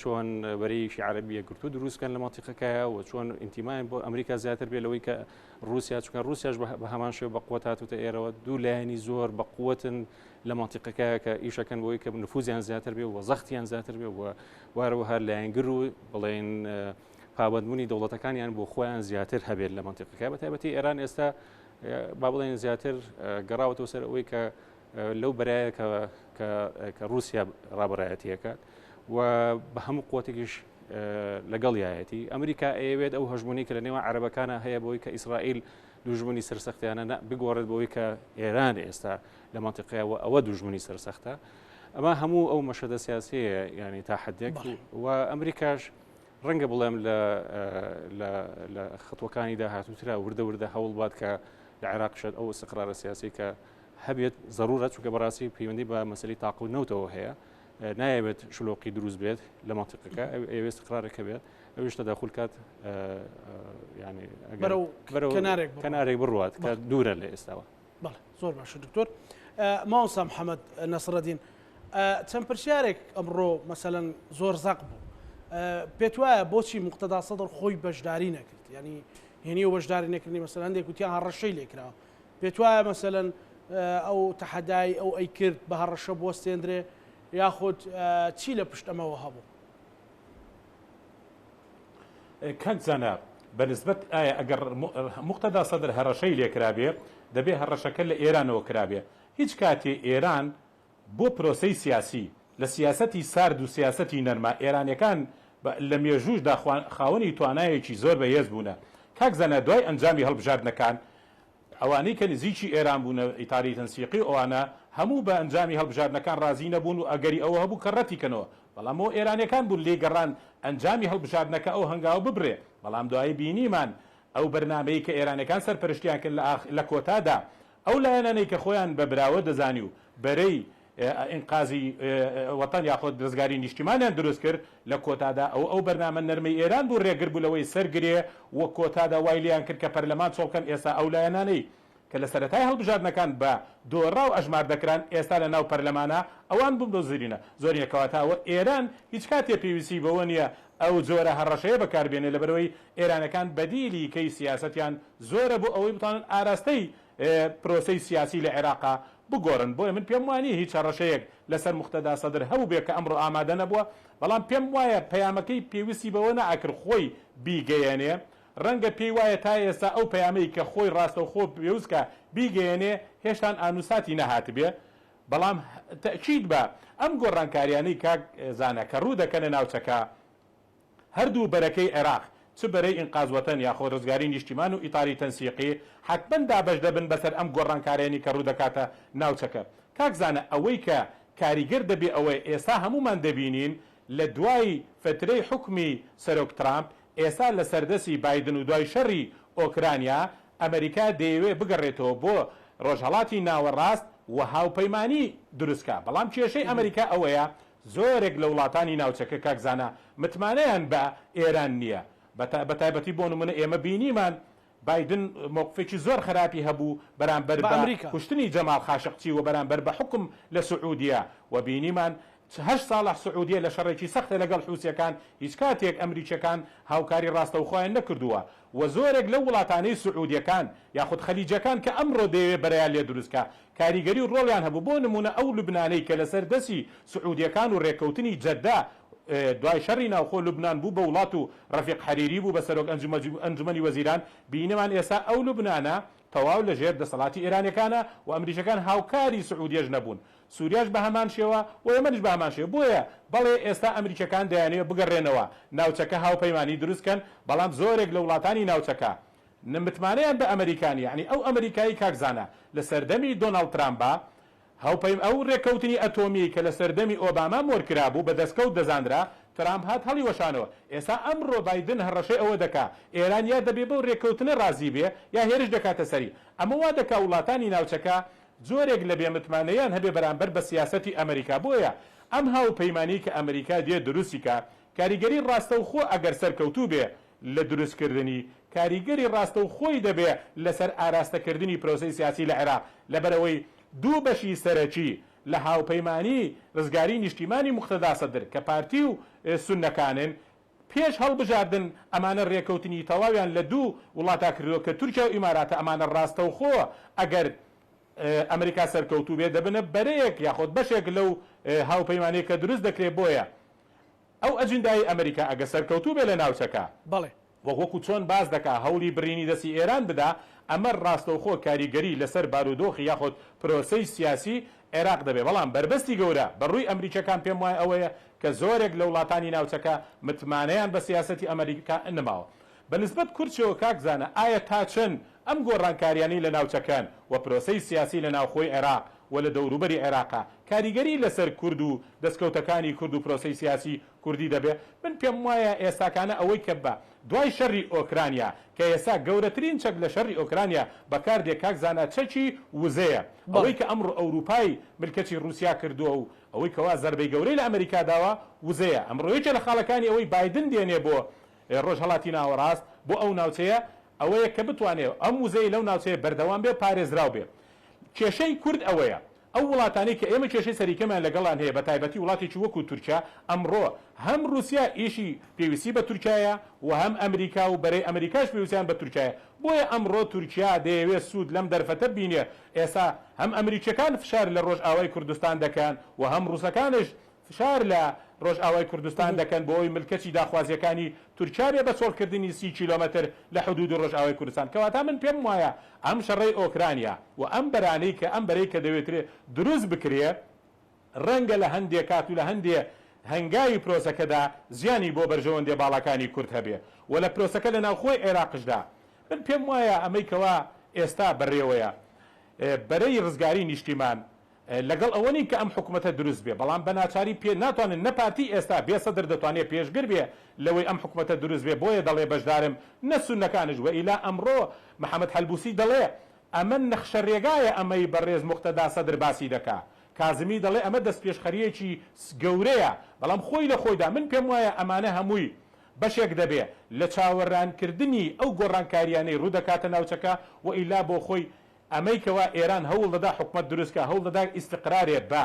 S2: چۆن بەرەیشی عەرەبیە گرتو دروستکەن لە مەنتیقەکەیە و چۆن ئینتیمایان بۆ ئەمریکا زیاتر بێ لەوەی کە رووسیا چونکە رووسیاش بە هەمان شێوە بە قووەت هاتوتە ئێرەوە دوو لایەنی زۆر بە قووەتن لە مەنتیقەکەیە کە ئیشەکەن بۆی کە نفوزیان زیاتر بێ و زەختیان زیاتر بێ و وارەوە لایەنگر و بڵێن پابەندبوونی دەوڵەتەکانیان بۆ خۆیان زیاتر هەبێت لە مەنتیقەکە بە تایبەتی ئێران ئێستا با بڵێن زیاتر گەڕاوەتەوە سەر ئەوەی کە لەو بەرایە کە رووسیا ڕابڕایەتیەکە و بە هەموو قوتێکیش لەگەڵ یایەتی ئەمریکا ئەوێت ئەو هەژمونی کە لە نێوان عەرەبەکانە هەیە بۆی کە ئیسرائیل دوژمنی سەرسەختیانە بگۆڕێت بۆی کە ئێران ئێستا لە مەنتیقەیە ئەوە دوژمنی سەرسەختە ئەمە هەموو ئەو مەشهدە سیاسیە ینی تا حدێک و ئەمریکاش ڕەنگە بڵێم لە خەتوەکانی داهاتووترا وردە هەوڵ بات کە لە عێراق شێت ئەو استقرارە سیاسی کە هەبێت ضرورەت چونکە بەڕاستی پەیوەندی بە مەسەلەی تاقو نەوتەوە هەیە نایەوێت شلۆقی دروست بێت لە مەنتیقەکە ئەوێ استقرارەکە بێت ئەویش تەداخل کات ینی کەنارێک بڕوات کە دوورە لە ئێستاوە
S1: بەڵێ زۆر باشە دکتۆر ماوەسا محەممەد نەسرەدین چەند پرسیارێک ئەمڕۆ مەسەلەن زۆر زەق بوو پێت وایە بۆچی مقتەدا سەدر خۆی بەشداری نەکرد ینی هێنی و بەشداری نەکردنی مەسەلەن هەندێک وتیان هەڕەشەی لێکراوە پێت وایە مەسەلەن ئەو تەحەدای ئەو ئەی کرد بە هەڕەشە بوەستێنرێ یاخود چی لە پشت ئەمەوە هەبوو؟
S3: کەنگ زانە بەنسبەت ئایا ئەگەر مقتەدا سەدر هەڕەشەی لێکرابێ دەبێ هەڕەشەکە لە ئێرانەوە کرابێ. هیچ کاتێ ئێران بۆ پرۆسەی سیاسی لە سیاسەتی سارد و سیاسەتی نەرما ئێرانیەکان لە مێژوشدا خاوەنی توانایەکی زۆر بەهێز بوونە. کاک زانە دوای ئەنجامی هەڵبژاردنەکان ئەوانەی کە نزیکی ئێران بوونە ئیتاری تەنسیقی ئەوانە هەموو بە ئەنجامی هەڵبژاردنەکان ڕازی نەبوون و ئەگەری ئەوە هەبوو کە ڕەتیکەنەوە، بەڵام ئەو ئێرانیەکان بوون لێگەڕان ئەنجامی هەڵبژاردنەکە ئەو هەنگاو ببرێ. بەڵام دوایی بینیمان ئەو بەرنامەی کە ئێرانەکان سەرپەرشتیان کرد لە کۆتادا ئەو لایەنانەی کە خۆیان بە براوە دەزانی و بەرەی ئینقازی وەتەن یاخۆت دەستگاری نیشتیمانیان دروست کرد لە کۆتادا ئەو بەرنامە نەرمەی ئێران بوو ڕێگر بوو لەوەی سەرگرێ وە کۆتادا وای لیان کرد کە پەرلەمان چۆڵکەن. ئێستا ئەو لایەنانەی کە لە سەرەتای هەڵبژاردنەکان بە دۆڕا و ئەژمار دەکران ئێستا لە ناو پەرلەمانە ئەوان بوون دۆزرینە زۆرینەکەواتاوە ئێران هیچ کاتێ پێویستی بەوە نییە ئەو جۆرە هەڕەشەیە بەکاربێنێ لەبەرەوەی ئێرانەکان بەدیلی کەی سیاسەتیان زۆرە بوو ئەوەی بتوانن ئاراستەی پرۆسەی سیاسی لە عێراقا بگۆڕن. بۆیە من پێم وانی هیچ هەڕەشەیەک لەسەر مقتەدا سەدر هەبوو بێ کە ئەمڕۆ ئامادە نەبووە، بەڵام پێم وایە پەیامەکەی پێویستی بەوە نەئاکرد خۆی بیگەیەنێ. ڕەنگە پێی وایە تا ئێستا ئەو پەیامەی کە خۆی ڕاستەوخۆ پێویستکە بیگەیەنێ هێشتان ئانووساتی نەهات بێ. بەڵام تەکید بە ئەم گۆڕانکاریانەی کاک زانە کە ڕوو دەکەنە ناوچەکە هەردوو بەرەکەی عێراق چ بەرەی ئینقاذوەتەن یاخۆ ڕزگاری نیشتیمان و ئیتاری تەنسیقی حتمەن دابەش دەبن بەسەر ئەم گۆڕانکاریانی کە ڕوو دەکاتە ناوچەکە. کاک زانە ئەوەی کە کاریگەر دەبێ ئەوەی ئێستا هەمومان دەبینین لە دوای فترەی حکمی سەرۆک ترامپ ئێستا لە سەردەسی بایدن و دوای شەڕی ئۆکرانیا ئەمریکا دەیەوێت بگەڕێتەوە بۆ ڕۆژهەڵاتی ناوەڕاست و هاوپەیمانی دروستکە. بەڵام کێشەی ئەمریکا ئەوەیە زۆرێک لە وڵاتانی ناوچەکە کاک زانە متمانەیان بە ئێران نییە. بەتایبەتی بۆ نمونە ئێمە بینیمان بایدن موقفێکی زۆر خراپی هەبوو بەرامبەر بە کوشتنی جەمال خاشقچی و بەرامبەر بە حکم لە سعودیە و بینیمان 8 ساڵە سعودیە لە شەڕێکی سەختە لەگەڵ حوسیەکان هیچ کاتێک ئەمریکیەکان هاوکاری ڕاستەوخۆیان نەکردووە و زۆرێک لە وڵاتانەی سعودیەکان یاخود خەلیجەکان کە ئەمڕۆ دەیەوێت بەرەیان لێ دروستکە کاریگەری و ڕۆڵیان هەبوو. بۆ نمونە ئەو لوبنانەی کە لەسەر دەستی سعودیەکان و ڕێککەوتنی جەددا دوای شەڕی ناوخۆ لوبنان بوو بە وڵات و ڕەفیق حەریری بوو بە سەرۆک ئەنجومەنی وەزیران بینەمان ئێستا ئەو لوبنانە تەواو لە ژێر دەسەڵاتی ئێرانیەکانە و ئەمریکیەکان هاوکاری سعودیەش نەبوون، سووریاش بە هەمان شێوە و یەمەنیش بە هەمان شێوە. بۆیە بەڵێ ئێستا ئەمریکیەکان دەیانەوێت بگەڕێنەوە ناوچەکە هاوپەیمانی دروستکەن، بەڵام زۆرێک لە وڵاتانی ناوچەکە نمتمانەیان بە ئەمریکانی یعنی ئەو ئەمریکایی کاکزانە لە سەردەمی دۆناڵد ترامپە هاوپەیم ئەو ڕێککەوتنی ئەتۆمی کە لە سەردەمی ئۆباما مۆرکرابوو بە دەستکەوت دەزاندرا ترامپ هات هەڵی وەشانەوە. ئێستا ئەمڕۆ بایدن هەڕەشەی ئەوە دەکا ئێران یا دەبێ بەو ڕێککەوتنە ڕازی بێ یا هێرش دەکاتە سەری. ئەمە وا دەکا وڵاتانی ناوچەکە زۆرێک لە بێمتمانەیان هەبێ بەرامبەر بە سیاسەتی ئەمریکا. بۆیە ئەم هاوپەیمانی کە ئەمریکا دێ دروستیکە کاریگەری ڕاستەوخۆ ئەگەر سەرکەوتوو بێ لە دروستکردنی کاریگەری ڕاستەوخۆی دەبێ لەسەر ئاراستەکردنی پرۆسەی سیاسی لە عێراق لەبەرەوەی دوو بەشی سەرەکی لە هاوپەیمانی ڕزگاری نیشتیمانی مقتەدا سەدر کە پارتی و سونەکانن پێش هەڵبژاردن ئەمانە ڕێککەوتنی تەواویان لە دوو وڵاتا کردەوە کە تورکیا و ئیماراتە ئەمانە ڕاستەوخۆ ئەگەر ئەمریکا سەرکەوتوو بێ دەبنە بەرەیەک یاخۆت بەشێک لەو هاوپەیمانەیە کە دروست دەکرێت. بۆیە ئەو ئەجندای ئەمریکا ئەگە سەرکەوتوو بێ لە ناوچەکە
S1: بەڵێ
S3: وەکو چۆن باز دەکا هەوڵی برینی دەستی ئێران بدا ئەمە ڕاستەوخۆ کاریگەری لەسەر بارودۆخی یاخۆت پرۆسەی سیاسی عێراق دەبێ. بەڵام بربەستی گەورە بەڕووی ئەمریکیەکان پێم وایە ئەوەیە کە زۆرێک لە وڵاتانی ناوچەکە متمانەیان بە سیاسەتی ئەمریکا نەماوە. بەنسبەت کورچەوە کاکزانە ئایا تا چەند ئەم گۆڕانکاریانی لە ناوچەکان و پرۆسەی سیاسی لە ناوخۆی عێراق و لە دەوروبەری عێراقا کاریگەری لەسەر کورد و دەستکەوتەکانی کورد و پرۆسەی سیاسی کوردی دەبێ؟ من پێم وایە ئێستاکانە ئەوەی کە بە دوای شەڕی ئۆکرانیا کە ئێستا گەورەترین چەک لە شەڕی ئۆکرانیا بەکاردێک کاکزانە چەکی وزەیە ئەوەی کە ئەمڕۆ ئەوروپای ملکەتی رووسیا کردووە و ئەوەی کەوا زەربەی گەورەی لە ئەمریکا داوە وزەیە. ئەمڕۆیەکە لە خاڵەکانی ئەوەی بایدن دێنێ بۆ ڕۆژهەڵاتی ناوەڕاست بۆ ئەو ناوچەیە ئەوەیە کە بتوانێت ئەم وزەی لەو ناوچەیە بەردەوام بێ پارێزراو بێ. کێشەی کورد ئەوەیە ئەو وڵاتانی کە ئێمە کێشەی سەریکەمان لەگەڵان هەیە بە تایبەتی وڵاتێکی وەکو تورکیا ئەمڕۆ هەم رووسیا ئیشی پێویستی بە تورکایە و هەم ئەمریکا و بەرەی ئەمریکاش پێویستیان بە تورکایە بۆیە ئەمڕۆ تورکیا دەیەوێت سوود لەم دەرفەتە بینێ ئێستا هەم ئەمریکیەکان فشار لە ڕۆژئاوای کوردستان دەکەن و هەم رووسەکانش فشار لە ڕۆژئاوای کوردستان دەکەن بۆ ئەوی ملکەتی داخوازیەکانی تورکیا بێ بە چۆڵکردنی 30 کیلۆمەتر لە حدود ڕۆژئاوای کوردستان کەواتە من پێم وایە ئەم شەڕەی ئۆکرانیا و ئەم بەرانەی کە ئەم بەرەی کە دەوێترێ دروست بکرێ ڕەنگە لە هەندێک کات و لە هەندێک هەنگاوی پرۆسەکەدا زیانی بۆ بەرژەوەندێ باڵەکانی کورد هەبێ و لە پرۆسەکە لە ناوخۆی عێراقشدا من پێم وایە ئەمەیکەوە ئێستا بەڕێوەیە بەرەی ڕزگاری نیشتیمان لەگەڵ ئەوەنی کە ئەم حکوومەتە دروست بێ بەڵام بە ناچاری پێ ناتوانن نەپارتی ئێستا بێسەدر دەتوانێت پێشگر بێ لەوەی ئەم حکوومەتە دروست بێ بۆیە دەڵێ بەشدارم نەسونەکانش وە ئیلا ئەمڕۆ محەممەد هەلبوسی دەڵێ ئەمە نەخشە ڕێگایە ئەمەی بەڕێز موختەدا سەدر باسی دەکا کازمی دەڵێ ئەمە دەست پێشخەریەکی گەورەیە بەڵام خۆی لە خۆیدا من پێم وایە ئەمانە هەمووی بەشێک دەبێ لە چاوەڕانکردنی ئەو گۆڕانکاریانەی ڕوودەکاتە ناوچەکە و ئیلا بۆ خۆی ئەمەیکەوە ئێران هەوڵ دەدا حکومت دروستکە هەوڵ دەدا ئیستقرارێت بە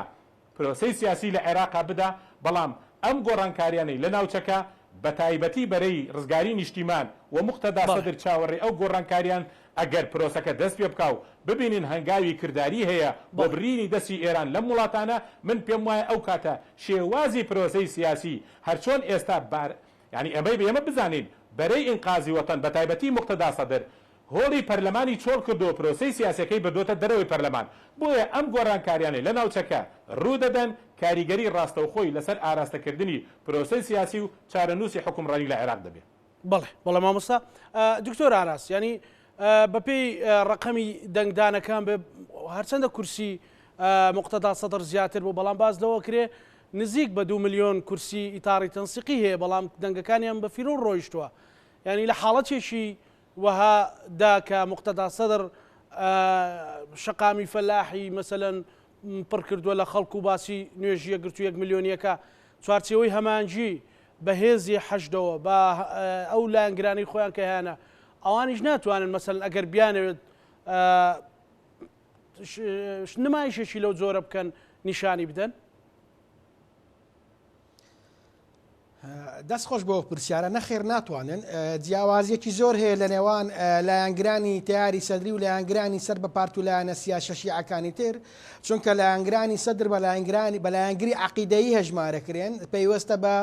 S3: پرۆسەی سیاسی لە عێراقا بدا بەڵام ئەم گۆڕانکاریانەی لە ناوچەکە بە تایبەتی بەرەی ڕزگاری نیشتیمان و موختەدا سەدر چاوەڕێ ئەو گۆڕانکاریان ئەگەر پرۆسەکە دەست پێ بکاو ببینین هەنگاوی کردداری هەیە بۆ برینی دەستی ئێران لەم وڵاتانە من پێم وایە ئەو کاتە شێوازی پرۆسەی سیاسی هەرچۆن ئێستا ینی ئەمەی بێمە بزانین بەرەی ئینقازی وەتەن بە تایبەتی موختەدا سەدر هۆڵی پەرلەمانی چۆڵ کردو پرۆسەی سیاسەکەی بردوتە دەرەوەی پەرلەمان بۆیە ئەم گۆڕانکاریانەی لە ناوچەکە ڕوودەدەن کاریگەری ڕاستەوخۆی لەسەر ئاراستەکردنی پرۆسەی سیاسی و چارەنووسی حکومڕانی لە عێراق دەبێت.
S1: بەڵێ مامۆستا دکتۆر ئاراس ینی بەپێی ڕقەمی دەنگدانەکان بێ هەرچەندە کورسی موختەدا سەدر زیاتر بوو بەڵام باز لەوە کرێ نزیک بە 2 ملیۆن کورسی ئیتاری تەنسیقی هەیە بەڵام دەنگەکانیان بە فیرۆ ڕۆیشتووە ینی لە حاڵەتێکی وها داکە موختەدا سەدر شەقامی فەلاحی مەسەلەن پڕ کردووە لە خەڵک و باسی نوێژیە گرتو 1 ملیۆنیەکە چوارچێوەی هەمانجی بەهێزی حەشدەوە بە ئەو لایەنگرانی خۆیان کە هیانە ئەوانیش ناتوانن مەسەلەن ئەگەر بیانەوێت نمایشێکی لەو جۆرە بکەن نیشانی بدەن.
S4: دەست خۆش بۆ پرسیارە نەخێر ناتوانن جیاوازیەکی زۆر هەیە لە نێوان لایەنگرانی تیاری سەدری و لایەنگرانی سەر بە پارت و لایەنە سیاسە شیعەکانی تر چونکە لایەنگرانی سەدر بە لایەنگری عەقیدەیی هەژمارەکرێن پەیوەستە بە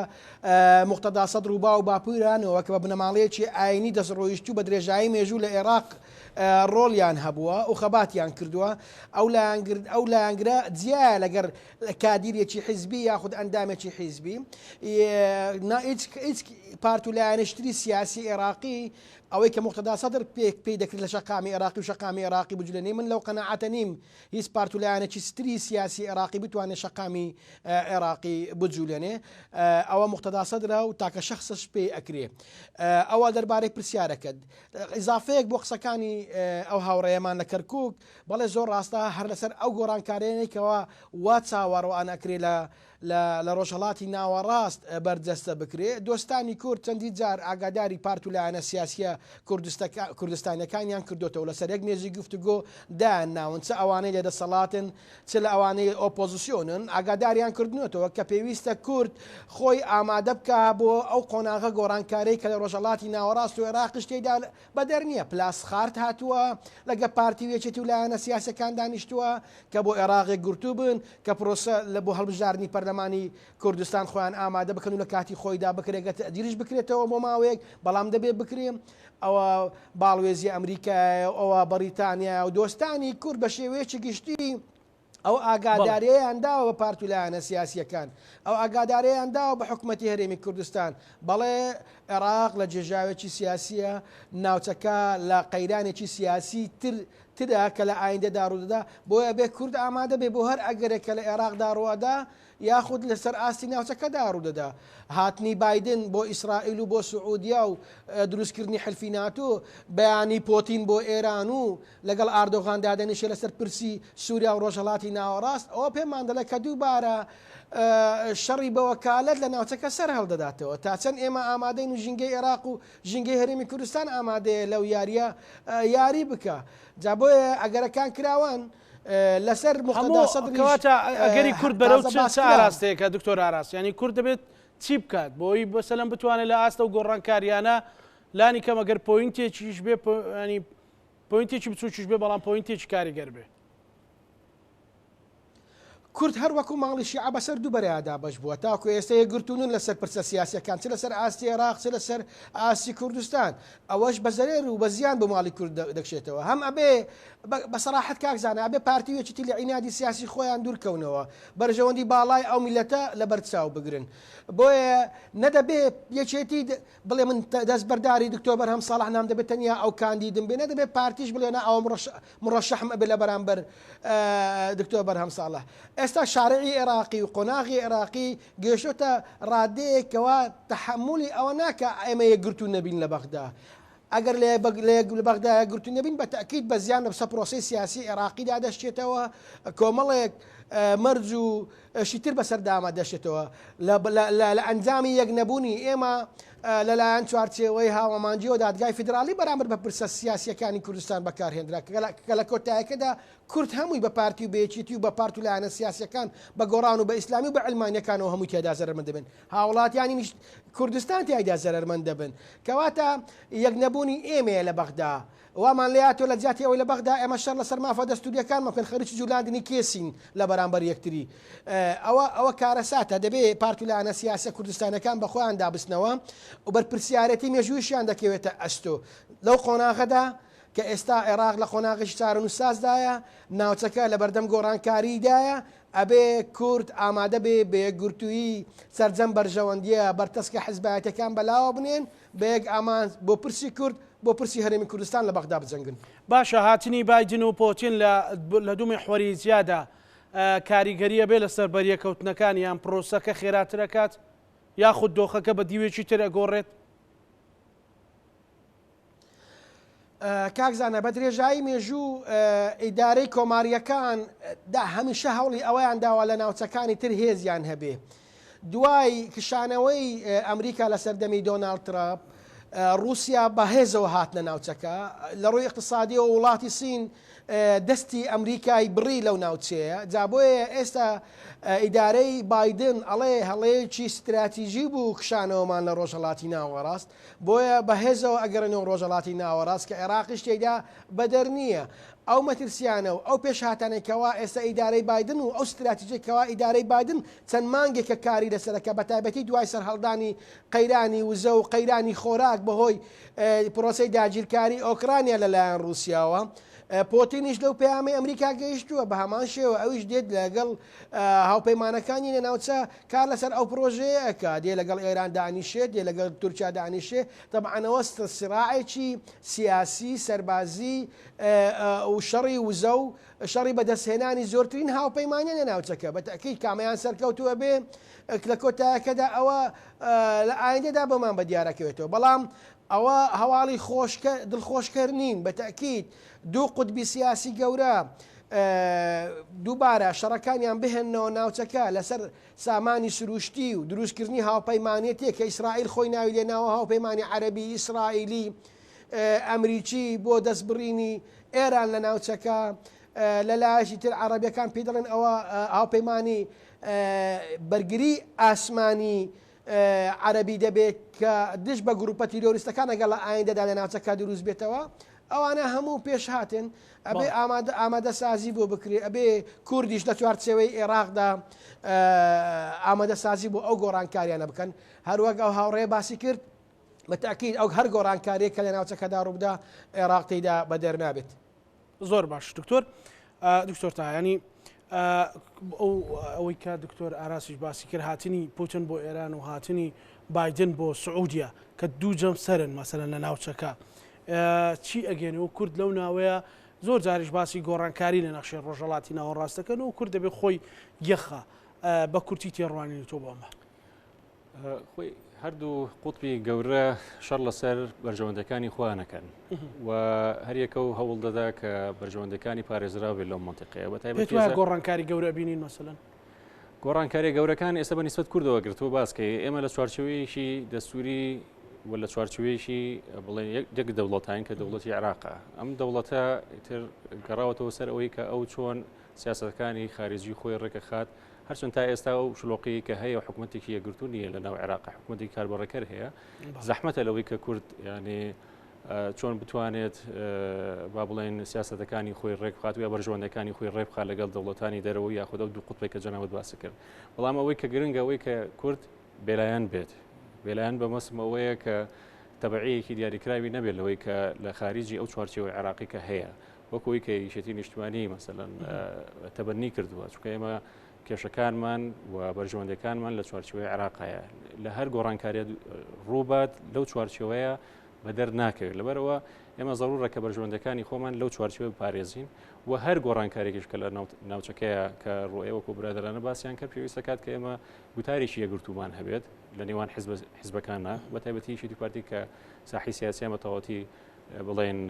S4: موختەدا سەدر و با و باپیرانەوە کە بە بنەماڵەیەکی ئاینی دەستڕۆیشت و بە درێژایی مێژوو لە عێراق ڕۆڵیان هەبووە و خەباتیان کردووە ئەو لایەنگرە جیایە لەگەر کادیرێکی حیزبی یاخود ئەندامێکی حیزبی هیچ پارت و لایەنەشتری سیاسی عێراقی ئەوەی کە موختەدا سەدر پێی دەکرێت لە شەقامی عێراقی و شەقامی عێراقی بجولێنێ من لەو قەناعەتە نیم هیچ پارت و لایەنێکی ستری سیاسی عێراقی بتوانێت شەقامی عێراقی بجولێنێ ئەوە موختەدا سەدرە و تاکە شەخصش پێی ئەکرێ ئەوە دەربارەی پرسیارەکەت ئیزافەیەک بۆ قسەکانی ئەو هاوڕێیەمان لە کەرکووک بەڵێ زۆر ڕاستە هەر لەسەر ئەو گۆڕانکارێنێکەوە وا چاوەڕوان ئەکرێ لە ڕۆژهەڵاتی ناوەڕاست بەرجەستە بکرێ دۆستانی کورد چەندی جار ئاگاداری پارت و لایەنە سیاسیە کوردستانیەکانیان کردوتەوە لەسەر یەک مێزی گفتوگۆ دایان ناون چ ئەوانەی لێدەسەڵاتن چ لە ئەوانەی ئۆپۆزیسیۆنن ئاگاداریان کردنێتەوە کە پێویستە کورد خۆی ئامادە بکە بۆ ئەو قۆناغە گۆڕانکارەی کە لە ڕۆژهەڵاتی ناوەڕاست و عێراقش تێدا بەدەر نییە پلاس خارت هاتووە لەگە پارتی وێچێتی و لایەنە سیاسەکان دانیشتووە کە بۆ عێراقێک گرتوو بن کە پرۆسە لە بۆ هەڵبژاردننی پەرلەمانی کوردستان خۆیان ئامادە بکەن و لە کاتی خۆیدا بکرێگە تەدیریش بکرێتەوە بۆ ماوەیەک بەڵام دەبێت بکرێن ئەوە باڵوێزی ئەمریکا ئەوە بەریتانیا و دۆستانی کورد بە شێوەیەکی گشتی ئەو ئاگاداریەیان داوە بە پارت و لایەنە سیاسیەکان ئەو ئاگاداریەیان داوە بە حکوومەتی هەرێمی کوردستان بەڵێ عێراق لە جێژاوێکی سیاسیە ناوچەکە لە قەیرانێکی سیاسی تردا کە لە ئایندەدا ڕوودەدا بۆیە بێ کورد ئامادە بێ بۆ هەر ئەگەرێکە لە عێراقدا ڕوەدا یاخود لەسەر ئاستی ناوچەکەدا ڕوودەدا هاتنی بایدن بۆ ئیسرائیل و بۆ سعودیا و دروستکردنی حلفی ناتۆ بەیانی پۆتین بۆ ئێران و لەگەڵ ئاردۆغان دادەنیشە لەسەر پرسی سووریا و ڕۆژهەڵاتی ناوەڕاست ئەوە پێمان دەڵێ کە دووبارە شەڕی بە وەکالەت لە ناوچەکە سەر هەڵدەداتەوە تا چەند ئێمە ئامادەین و ژینگەی عێراق و ژینگەی هەرێمی کوردستان ئامادەیە لەو یاریە یاری بکە جا بۆیە ئەگەرەکان کراوان لەسەر مقتدا سەدری
S1: کەواتە ئەگەری کورد بەرەو چ ئاراستەیەکە دکتۆر ئاراست ینی کورد دەبێت چی بکات بۆی بەسەلەم بتوانێت لە ئاستە و گۆڕانکاریانە لانی کەم ئەگەر پۆینتێکیش بێ ینی پۆینتێکی بچووکیش بێ بەڵام پۆینتێکی کاریگەر بێ
S4: کورد هەر وەکو ماڵی شیعە بەسەر دوو بەرەیادا بەش بووە تاکو ئێستا یەکگرتوونن لەسەر پرسە سیاسیەکان چ لەسەر ئاستی عێراق چ لەسەر ئاستی کوردستان ئەوەش بە زەرێر و بە زیان بە ماڵی کورد دەکشێتەوە هەم ئەبێ بەسەراحەت کاکزانە ئەبێ پارتیوێکی لە عینادی سیاسی خۆیان دوورکەونەوە بەرژەوەندی باڵای ئەو میلەتە لە بەرچاو بگرن بۆیە نەدەبێ یەکێتی بڵێ من دەست بەرداری دکتۆر بەرهەم ساڵح نام دەبێت تەنیا ئەو کاندیدم بێ نەدەبێت پارتیش بڵێنە ئەو مڕەشەحم ئەبێ لە بەرامبەر دکتۆر بەرهەم ساڵح ئێستا شارعی عێراقی و قۆناغی عێراقی گەیشتۆتە ڕادەیەکەوە تەحملی ئەوە ناکە ئێمە یەکگرتوون نەبین لە بەغدا ئەگەر لە بەغدا یەکگرتوون نەبین بە تەکید بە زیان لە پرۆسەی سیاسی عێراقیدا دەشتێتەوە کۆمەڵێک مەرج و شیتر بەسەردامە دەشێتەوە لە ئەنجامی یەک نەبوونی ئێمە لەلایەن چوارچێوەی هاوەمانجی و دادگای فیدرالی بەرامبەر بە پرسە سیاسیەکانی کوردستان بەکارهێنرا کە لە کۆتایەکەدا کورد هەمووی بە پارتی و بێچیتی و بە پارت و لایەنە سیاسیەکان بە گۆڕان و بە ئیسلامی و بە ئەلمانیەکانەوە هەمووی تێدا زەرمەند دەبن هاوڵاتیانی کوردستان تایدا زەرمەند دەبن کەواتە یەک نەبوونی ئێمەیە لە بەغدا وامان لاتۆ لە جاتی ئەوەی لە بەغدا ئێمە شەر لەسەر مافە دەستوریەکان مەکەن خەریکی جولاندنی کێسین لە بەرامبەر یەکتری ئەوە کارەساتە دەبێ پارت و لایەنە سیاسە کوردستانەکان بە خۆیان دابستنەوە و بەرپرسیارەتی مێژوویشیان دەکەوێتە ئەستۆ لەو قۆناغەدا کە ئێستا عێراق لە قۆناغی چارن و سازدایە ناوچەکە لە بەردەم گۆڕانکاریدایە ئەبێ کورد ئامادە بێ بە یەکگرتووی سەرجەم بەرژەوەندیە بەرتەسکە حزبایەتەکان بەلاوە بنێن بە یەک ئامان بۆ پرسی کورد بۆ پرسی هەرێمی کوردستان لە بەغدا بجەنگن
S1: باشە هاتنی بایدن و پۆتین لە دوو محوەری زیادە کاریگەریە بێ لە سەربەریەکەوتنەکان یان پرۆسەکە خێراترەکات یاخود دۆخەکە بە دیوێکی تر ئەگۆڕێت
S4: کاکزانە بە درێژایی مێژوو ئیدارەی کۆماریەکان هەمیشە هەوڵی ئەوەیان داوا لە ناوچەکانی تر هێزیان هەبێ دوای کشانەوەی ئەمریکا لە سەردەمی دۆناڵد ترامپ رووسیا بەهێزەوە هاتنە ناوچەکە لە ڕووی اقتصادی و وڵاتی سین دەستی ئەمریکای بڕی لەو ناوچەیە جا بۆیە ئێستا ئیدارەی بایدن ئەڵێ هەڵەیەکی استراتیژی بوو کشانەوەمان لە ڕۆژهەڵاتی ناوەڕاست بۆیە بەهێزەوە ئەگەڕێنەوە ڕۆژهەڵاتی ناوەڕاست کە عێراقیش تێیدا بەدەر نییە ئەو مەترسیانە و ئەو پێشهاتانێکەوە ئێستا ئیدارەی بایدن و ئەو استراتیژێکەوە ئیدارەی بایدن چەند مانگێکە کاری لەسەرەکە بە تایبەتی دوای سەرهەڵدانی قەیرانی وزە و قەیرانی خۆراک بەهۆی پرۆسەی داگیرکاری ئۆکرانیا لەلایەن رووسیاوە پۆتینیش لەو پەیامی ئەمریکا گەیشتووە بە هەمان شێوە ئەویش دێت لەگەڵ هاوپەیمانەکانی لە ناوچە کار لەسەر ئەو پرۆژەیەکە دێ لەگەڵ ئێران دانیشێت دێ لەگەڵ تورکیا دانیشێ تەبعەنەوە سراعێکی سیاسی سەربازی و شەڕی وزە و شەڕی بەدەستهێنانی زۆرترین هاوپەیمانە لە ناوچەکە بە تەکید کامیان سەرکەوتووە بێ لە کۆتایەکەدا ئەوە لە ئایندەدا بۆمان بە دیارەکەوێتەوە بەڵام ئەوە هەواڵی دڵخۆشکەر نین بە تەکید دوو قوتبی سیاسی گەورە دووبارە شەڕەکانیان بهێنەوە ناوچەکە لەسەر سامانی سروشتی و دروستکردنی هاوپەیمانێتێک کە ئیسرائیل خۆی ناوی لێناوە هاوپەیمانی عەرەبی ئیسرائیلی ئەمریکی بۆ دەستبڕینی ئێران لە ناوچەکە لەلایەکی تر عەرەبیەکان پێی دەڵێن ئەوە هاوپەیمانی بەرگری ئاسمانی عەرەبی دەبێت کە دش بە گروپە تیرۆریستەکان لەگەڵ لە ئایندەدا لە ناوچەکە دروست بێتەوە ئەوانە هەموو پێش هاتن ئەبێ ئامادە سازی بۆ بکرێت ئەبێ کوردیش لە چوارچێوەی عێراقدا ئامادە سازی بۆ ئەو گۆڕانکاریانە بکەن هەروەک ئەو هاوڕێ باسی کرد بە تەکید ئەو هەر گۆڕانکاریە کە لە ناوچەکەدا ڕووبدا عێراق تێیدا بەدەر نابێت
S1: زۆر باش دکتۆر تایانی ئەوەی کە دکتۆر ئاراسیش باسی کرد هاتنی پوتین بۆ ئێران و هاتنی بایدن بۆ سعودیا کە دوو جەم سەرن مەسەلەن لە ناوچەکە چی ئەگەنێ و کورد لەو ناوەیە زۆر جاریش باسی گۆڕانکاری لە نەخشێ ڕۆژهەڵاتی ناوەڕاستەکەن و کورد دەبێت خۆی یەخە بە کورتی تێڕوانی تۆ بۆمە
S2: خۆی هەردوو قوتبی گەورە شەڕ لەسەر بەرژەوەندەکانی خۆیانەکەن و هەریەکە و هەوڵ دەدا کە بەرژەوەندەکانی پارێزراوێت لەو منتیقەیە بە تایبەت
S1: گۆڕانکاری گەورە بینین مەسەلەن
S2: گۆڕانکاری گەورەکان ئێستا بە نیسبەت کوردەوە گرتووە باسکەی ئێمە لە چوارچێوەیەکی دەستوری ولا چوارچوێشی بڵێن یەک دەوڵەتین کە دەوڵەتی عێراقە ئەم دەوڵەتە تر گەڕاوەتەوە سەر ئەوەی کە ئەو چۆن سیاسەتەکانی خارجی خۆی ڕێکەخات هەرچۆن تا ئێستا و شلۆقی کە هەیە حکوومەتێکی یەکگرتو نیە لە ناو عێراق حکوومەتی کاربڕەکەر هەیە زەحمەتە لەوەی کە کورد ینی چۆن بتوانێت با بڵێن سیاسەتەکانی خۆی ڕێکخات و یا بەرژەوەندەکانی خۆی ڕێبخات لەگەڵ دەوڵەتانی دەرەوە یاخود ئەو دوو قوتبی کە جەناوت باسی کرد بەڵام ئەوەی کە گرنگە ئەوەی کە کورد بێلایەن بێت بێلایەن بە مەسم ئەوەیە کە تەبعەیەکی دیاریکراوی نەبێت لەوەی کە لە خارجی ئەو چوارچێوەی عێراقی کە هەیە وەکەوەی کە یەکێتی نیشتیمانی مەسەلەن تەبەنی کردووە چونکە ئێمە کێشەکانمان و بەرژەوەندەکانمان لە چوارچێوەی عێراقایە لە هەر گۆڕانکاریە ڕووبات لەو چوارچێوەیە بەدەر ناکەوێت لەبەرەوە ئێمە زەڕورە کە بەرژەوەندەکانی خۆمان لەو چوارچێوە بپارێزین و هەر گۆڕانکارێکیش کە لە ناوچەکەیە کە ڕۆیە وەکو برادرانە باسییان کە پێویستە کات کە ئێمە گوتاریشی یەکگرتومان هەبێت لە نێوان حیزبەکانە بە تایبەتی یەکێتی پارتی کە ساحی سیاسیە بەتەواوەتی بڵێن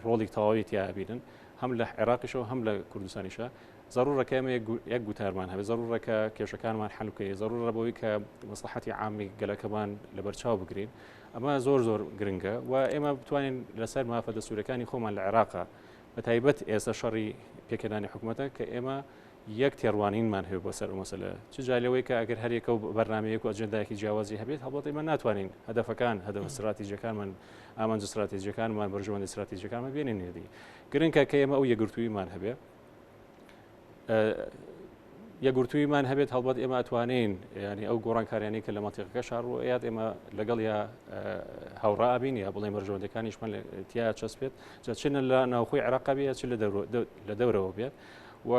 S2: ڕۆڵی تەواوی تیابینن هەم لە عێراقیشەوە هەم لە کوردستانیشە ضرورەکە ئێمە یەک گوتارمان هەبێت ضرورەکە کێشەکانمان حەل بکەین ضرورە بەوەی کە مەسلحەتی عامی گەلەکەمان لەبەرچاو بگرین ئەمە زۆر گرنگە و ئێمە بتوانین لەسەر مافە دەستورەکانی خۆمان لە عێراقا بە تایبەت ئێستا شەڕی پێکەدانی حکوومەتە کە ئێمە یەک تێڕوانینمان هەیە بۆ سەر مەسەلە چ جالەوەی کە ئەگەر هەرێکە و بەرنامەیەک و ئەجەندایەکی جیاوازی هەبێت هەڵبەت ئێمە ناتوانین هەدەفەکان هەدەف استراتیژیەکانمان ئامانج استراتیژیەکانمان بەرژەوەندی استراتیژیەکانمان بێنین نێدی گرنگە کە ئێمە ئەو یەکگرتوویمان هەبێت یەکگرتوویمان هەبێت هەڵبەت ئێمە ئەتوانین ینی ئەو گۆڕانکاریانی کە لە مەتیقەکە شارڕۆیات ئێمە لەگەڵ یا هاوڕابین یا بڵێ بەرژەوەندەکانیشمان تیا چەسپێت چنە لە ناوخۆی عێراقا بێت چ لە دەورەوە بێت و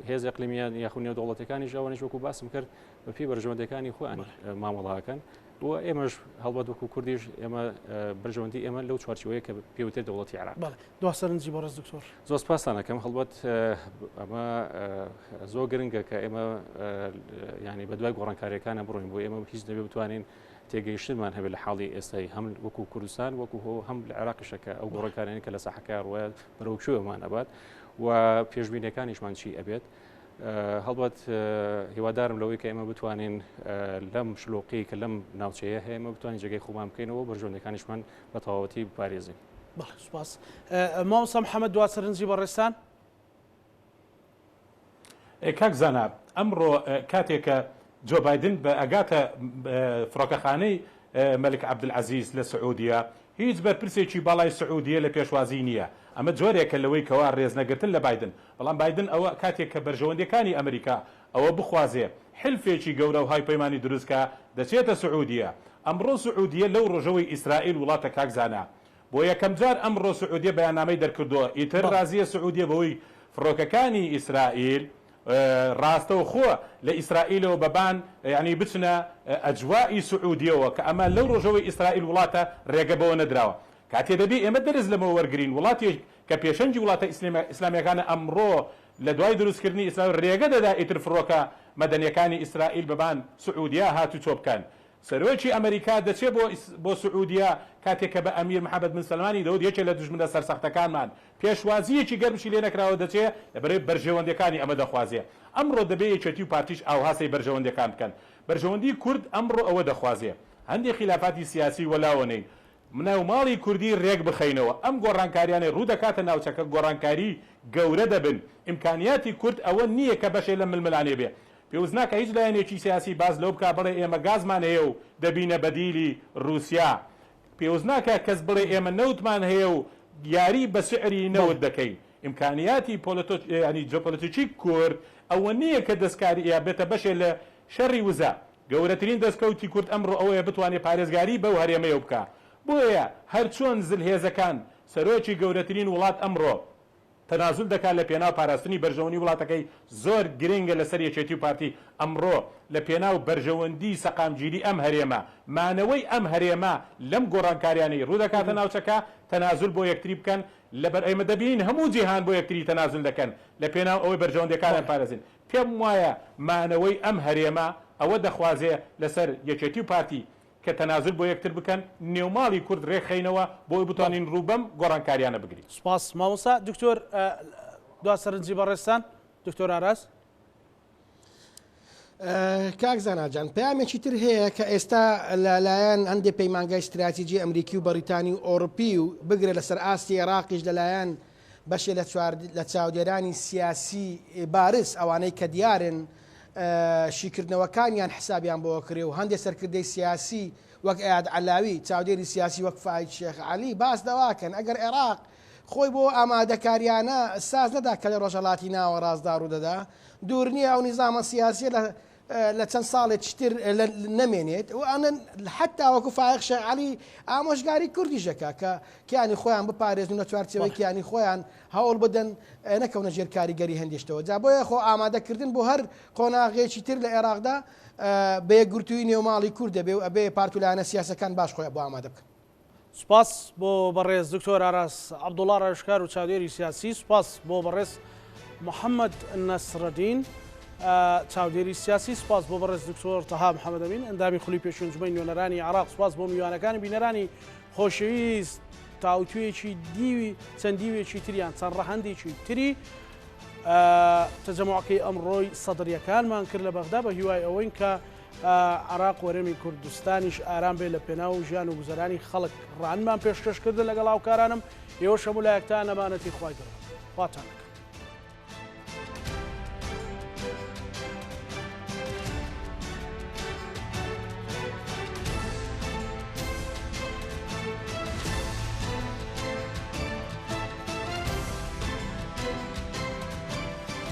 S2: هێز ئەقلیمیان یاخود نێودەوڵەتەکانی ژاوانش وەکو باسم کرد بە پێی بەرژەوەندەکانی خۆیان مامەڵاکەن و ئێمەش هەڵبەت وەکو کوردیش ئێمە بەرژەوەندی ئێمە لەو چوارچێوەیە کە پێوتێت دەوڵەتی عێراق
S1: دو سەرنجی بەڕێز دکتۆر
S2: زۆر سپاسانەکەم هەڵبەت ئەمە زۆر گرنگە کە ئێمە ینی بە دوای گۆڕانکاریەکانە بڕۆین بۆ ئێمە هیچ دەبێت بتوانین تێگەیشتمان هەبێت لە حاڵی ئێستای هەم وەکو کوردستان وەکو هەم لە عێراقیشەکە ئەو گۆڕانکاریانی کە لە ساحەکە ڕۆیە بەرەو کوێوەمان ئەبات و پێشبینیەکانیشمان چی ئەبێت هەڵبەت هیوادارم لەوەی کە ئێمە بتوانین لەم شلۆقی کە لەم ناوچەیە هەیە ئێمە بتوانین جێگەی خۆمان بکەینەوە بەرژەوەندەکانیشمان بە تەواوەتی بپارێزین.
S1: بەڵێ سوپاس. مامۆستا محەممەد دوا سەرنجی بەڕێستان.
S3: کاک زانا ئەمڕۆ کاتێکە جۆ بایدن بە ئەگاتە فڕۆکەخانەی مەلک عەبدولعەزیز لە سعودیە هیچ بەرپرسێکی باڵای سعودیە لە پێشوازی نییە. ئەمە جۆرێکە لەوەی کەوا ڕێزنەگرتن لە بایدن بەڵام بایدن ئەوە کاتێک کە بەرژەوەندەکانی ئەمریکا ئەوە بخوازێ حلفێکی گەورە و های پەیمانی دروستکە دەچێتە سعودیە ئەمڕۆ سعودیە لەو ڕۆژەوەی ئیسرائیل وڵاتە کاکزانە بۆ یەکەم جار ئەمڕۆ سعودیە بەیاننامەی دەرکردووە ئیتر رازیە سعودیە بەوەی فڕۆکەکانی ئیسرائیل ڕاستەوە خۆ لە ئیسرائیلەوە بەبان ینی بچنە ئەجوائی سعودیەوە کە ئەمە لەو ڕۆژەوەی ئیسرائیل وڵاتە ڕێگە بەوە نەدراوە کاتێ دەبێ ئێمە دەرز لەمەوە وەرگین وڵاتی کە پێشەنجی وڵاتە ئیسلامیەکانە ئەمڕۆ لە دوای دروستکردنی ئیسرائیل ڕێگە دەدا ئیتر فڕۆکە مەدەنیەکانی ئیسرائیل بەبان سعودیا هاتو چۆ بکەن سەرۆکی ئەمریکا دەچێت بۆ سعودیا کاتێک کە بە ئەمیر محەممەد بن سەلمانی دەوت یەکێک لە دوژمنە سەرسەختەکانمان پێشوازیەکی گەرمشی لێ نەکراوە دەچێت لەبەرەوەی بەرژەوەندەکانی ئەمە دەخوازێ ئەمڕۆ دەبێت یەکێتی و پارتیش ئاوهاسەی بەرژەوەندەکان بکەن بەرژەوەندی کورد ئەمڕۆ ئەوە دەخوازێ هەندێک خلافاتی سیاسی وەلاوەنەی مناوماڵی کوردی ڕێک بخەینەوە ئەم گۆڕانکاریانەی ڕوو دەکاتە ناوچەکە گۆڕانکاری گەورە دەبن ئیمکانیاتی کورد ئەوە نییە کە بەشێ لە ململانێ بێ پێویست ناکە هیچ لایەنێکی سیاسی باز لەو بکە بڵێ ئێمە گازمان هەیە و دەبینە بەدیلی رووسیا پێویست ناکە کەس بڵێ ئێمە نەوتمان هەیە و یاری بە سعری نەوت دەکەین ئیمکانیاتی ینی جۆپۆلیتیکی کورد ئەوە نییە کە دەستکاری یا بێتە بەشێ لە شەڕی وزە گەورەترین دەستکەوتی کورد ئەمڕۆ ئەوەیە بتوانێت پارێزگاری بەو هەرێمەیە بکە بۆیە هەرچۆن زلهێزەکان سەرۆکی گەورەترین وڵات ئەمڕۆ تەنازل دەکات لە پێناو پاراستنی بەرژەوەندی وڵاتەکەی زۆر گرنگە لەسەر یەکێتی و پارتی ئەمڕۆ لە پێناو بەرژەوەندی سەقامگیری ئەم هەرێمە مانەوەی ئەم هەرێمە لم گۆڕانکاریانی ڕوو دەکاتە ناوچەکە تەنازل بۆ یەکتری بکەن لەبەر ئێمە دەبین هەموو جیهان بۆ یەکتری تەنازل دەکەن لە پێناو ئەوەی بەرژەوەندەکانیان پارێزن پێم وایە مانەوەی ئەم هەرێمە ئەوە دەخوازێ لەسەر یەکێتی و پارتی کە تەنازل بۆ یەکتر بکەن نێوماڵی کورد ڕێکخینەوە بۆی بتوانین ڕووبەم گۆڕانکاریانە بگرین.
S1: سپاس مامۆستا دکتۆر دوا سەرنجی بەڕێستان دکتۆر ئاراس.
S4: کاک زاناجان پامێکی تر هەیە کە ئێستا لەلایەن هەندێک پەیمانگای استراتیژی ئەمریکی و بەریتانی و ئۆروپی و بگرێت لەسەر ئاستی عێراقیش لەلایەن بەشێ لە چاودێرانی سیاسی بارز ئەوانەی کە دیارن شیکردنەوەکانیان حسابیان بۆ کرێ و هەندێک سەرکردەی سیاسی وەک ئەیاد عەلاوی چاودێری سیاسی وەک فاید شێخ عەلی باس دەواکەن ئەگەر عێراق خۆی بۆ ئامادەکاریانە ساز نەدا کە لە ڕۆژهەڵاتی ناوە ڕازدار و دەدا دوور نییە ئەو نیزامە سیاسی لە چەند ساڵێکتر نەمێنێت و ئەنە حتا وەکو فایق شێخ عەلی ئامۆژگاری کوردیشەکە کە کیانی خۆیان بپارێزن لە چوارچەوەی کیانی خۆیان هەوڵ بدەن نەکەونە ژێر کاریگەری هەندێشتەوە جا بۆیە خۆ ئامادەکردن بۆ هەر قۆناغێکی تر لە عێراقدا بەیەکگرتووی نێوماڵی کورد دەبێ و ئەبێ پارتولانە سیاسەکان باش خۆیان بۆ ئامادە بکەن.
S1: سوپاس بۆ بەڕێز دکتۆر ئاراس عەبدوڵڵا ڕێژکار و چاودێری سیاسی، سوپاس بۆ بەڕێز محەممەد نەسرەدین چاودێری سیاسی، سوپاس بۆ بەڕێز دکتۆر تەها محەممەدەمین ئەندامی خولی پێشنجمەی نوێنەرانی عێراق، سوپاس بۆ میوانەکانی بینەرانی خۆشەویست تاوتوێکی دیوی چەند دیوێکی تریان چەند ڕەهەندێکی تری تەجەموعەکەی ئەمڕۆی سەدرریەکانمان کرد لە بەغدا بە هیوای ئەوەی کە عێراق وەرەمی کوردستانیش ئارام بێ لە پێناو ژیان و گوزەرانی خەڵک ڕانمان پێشکەشکردن لەگەڵ هاوکارانم ئێوە شەمولایەکتان ئەمانەتی خوای گەورە خواتانەکە.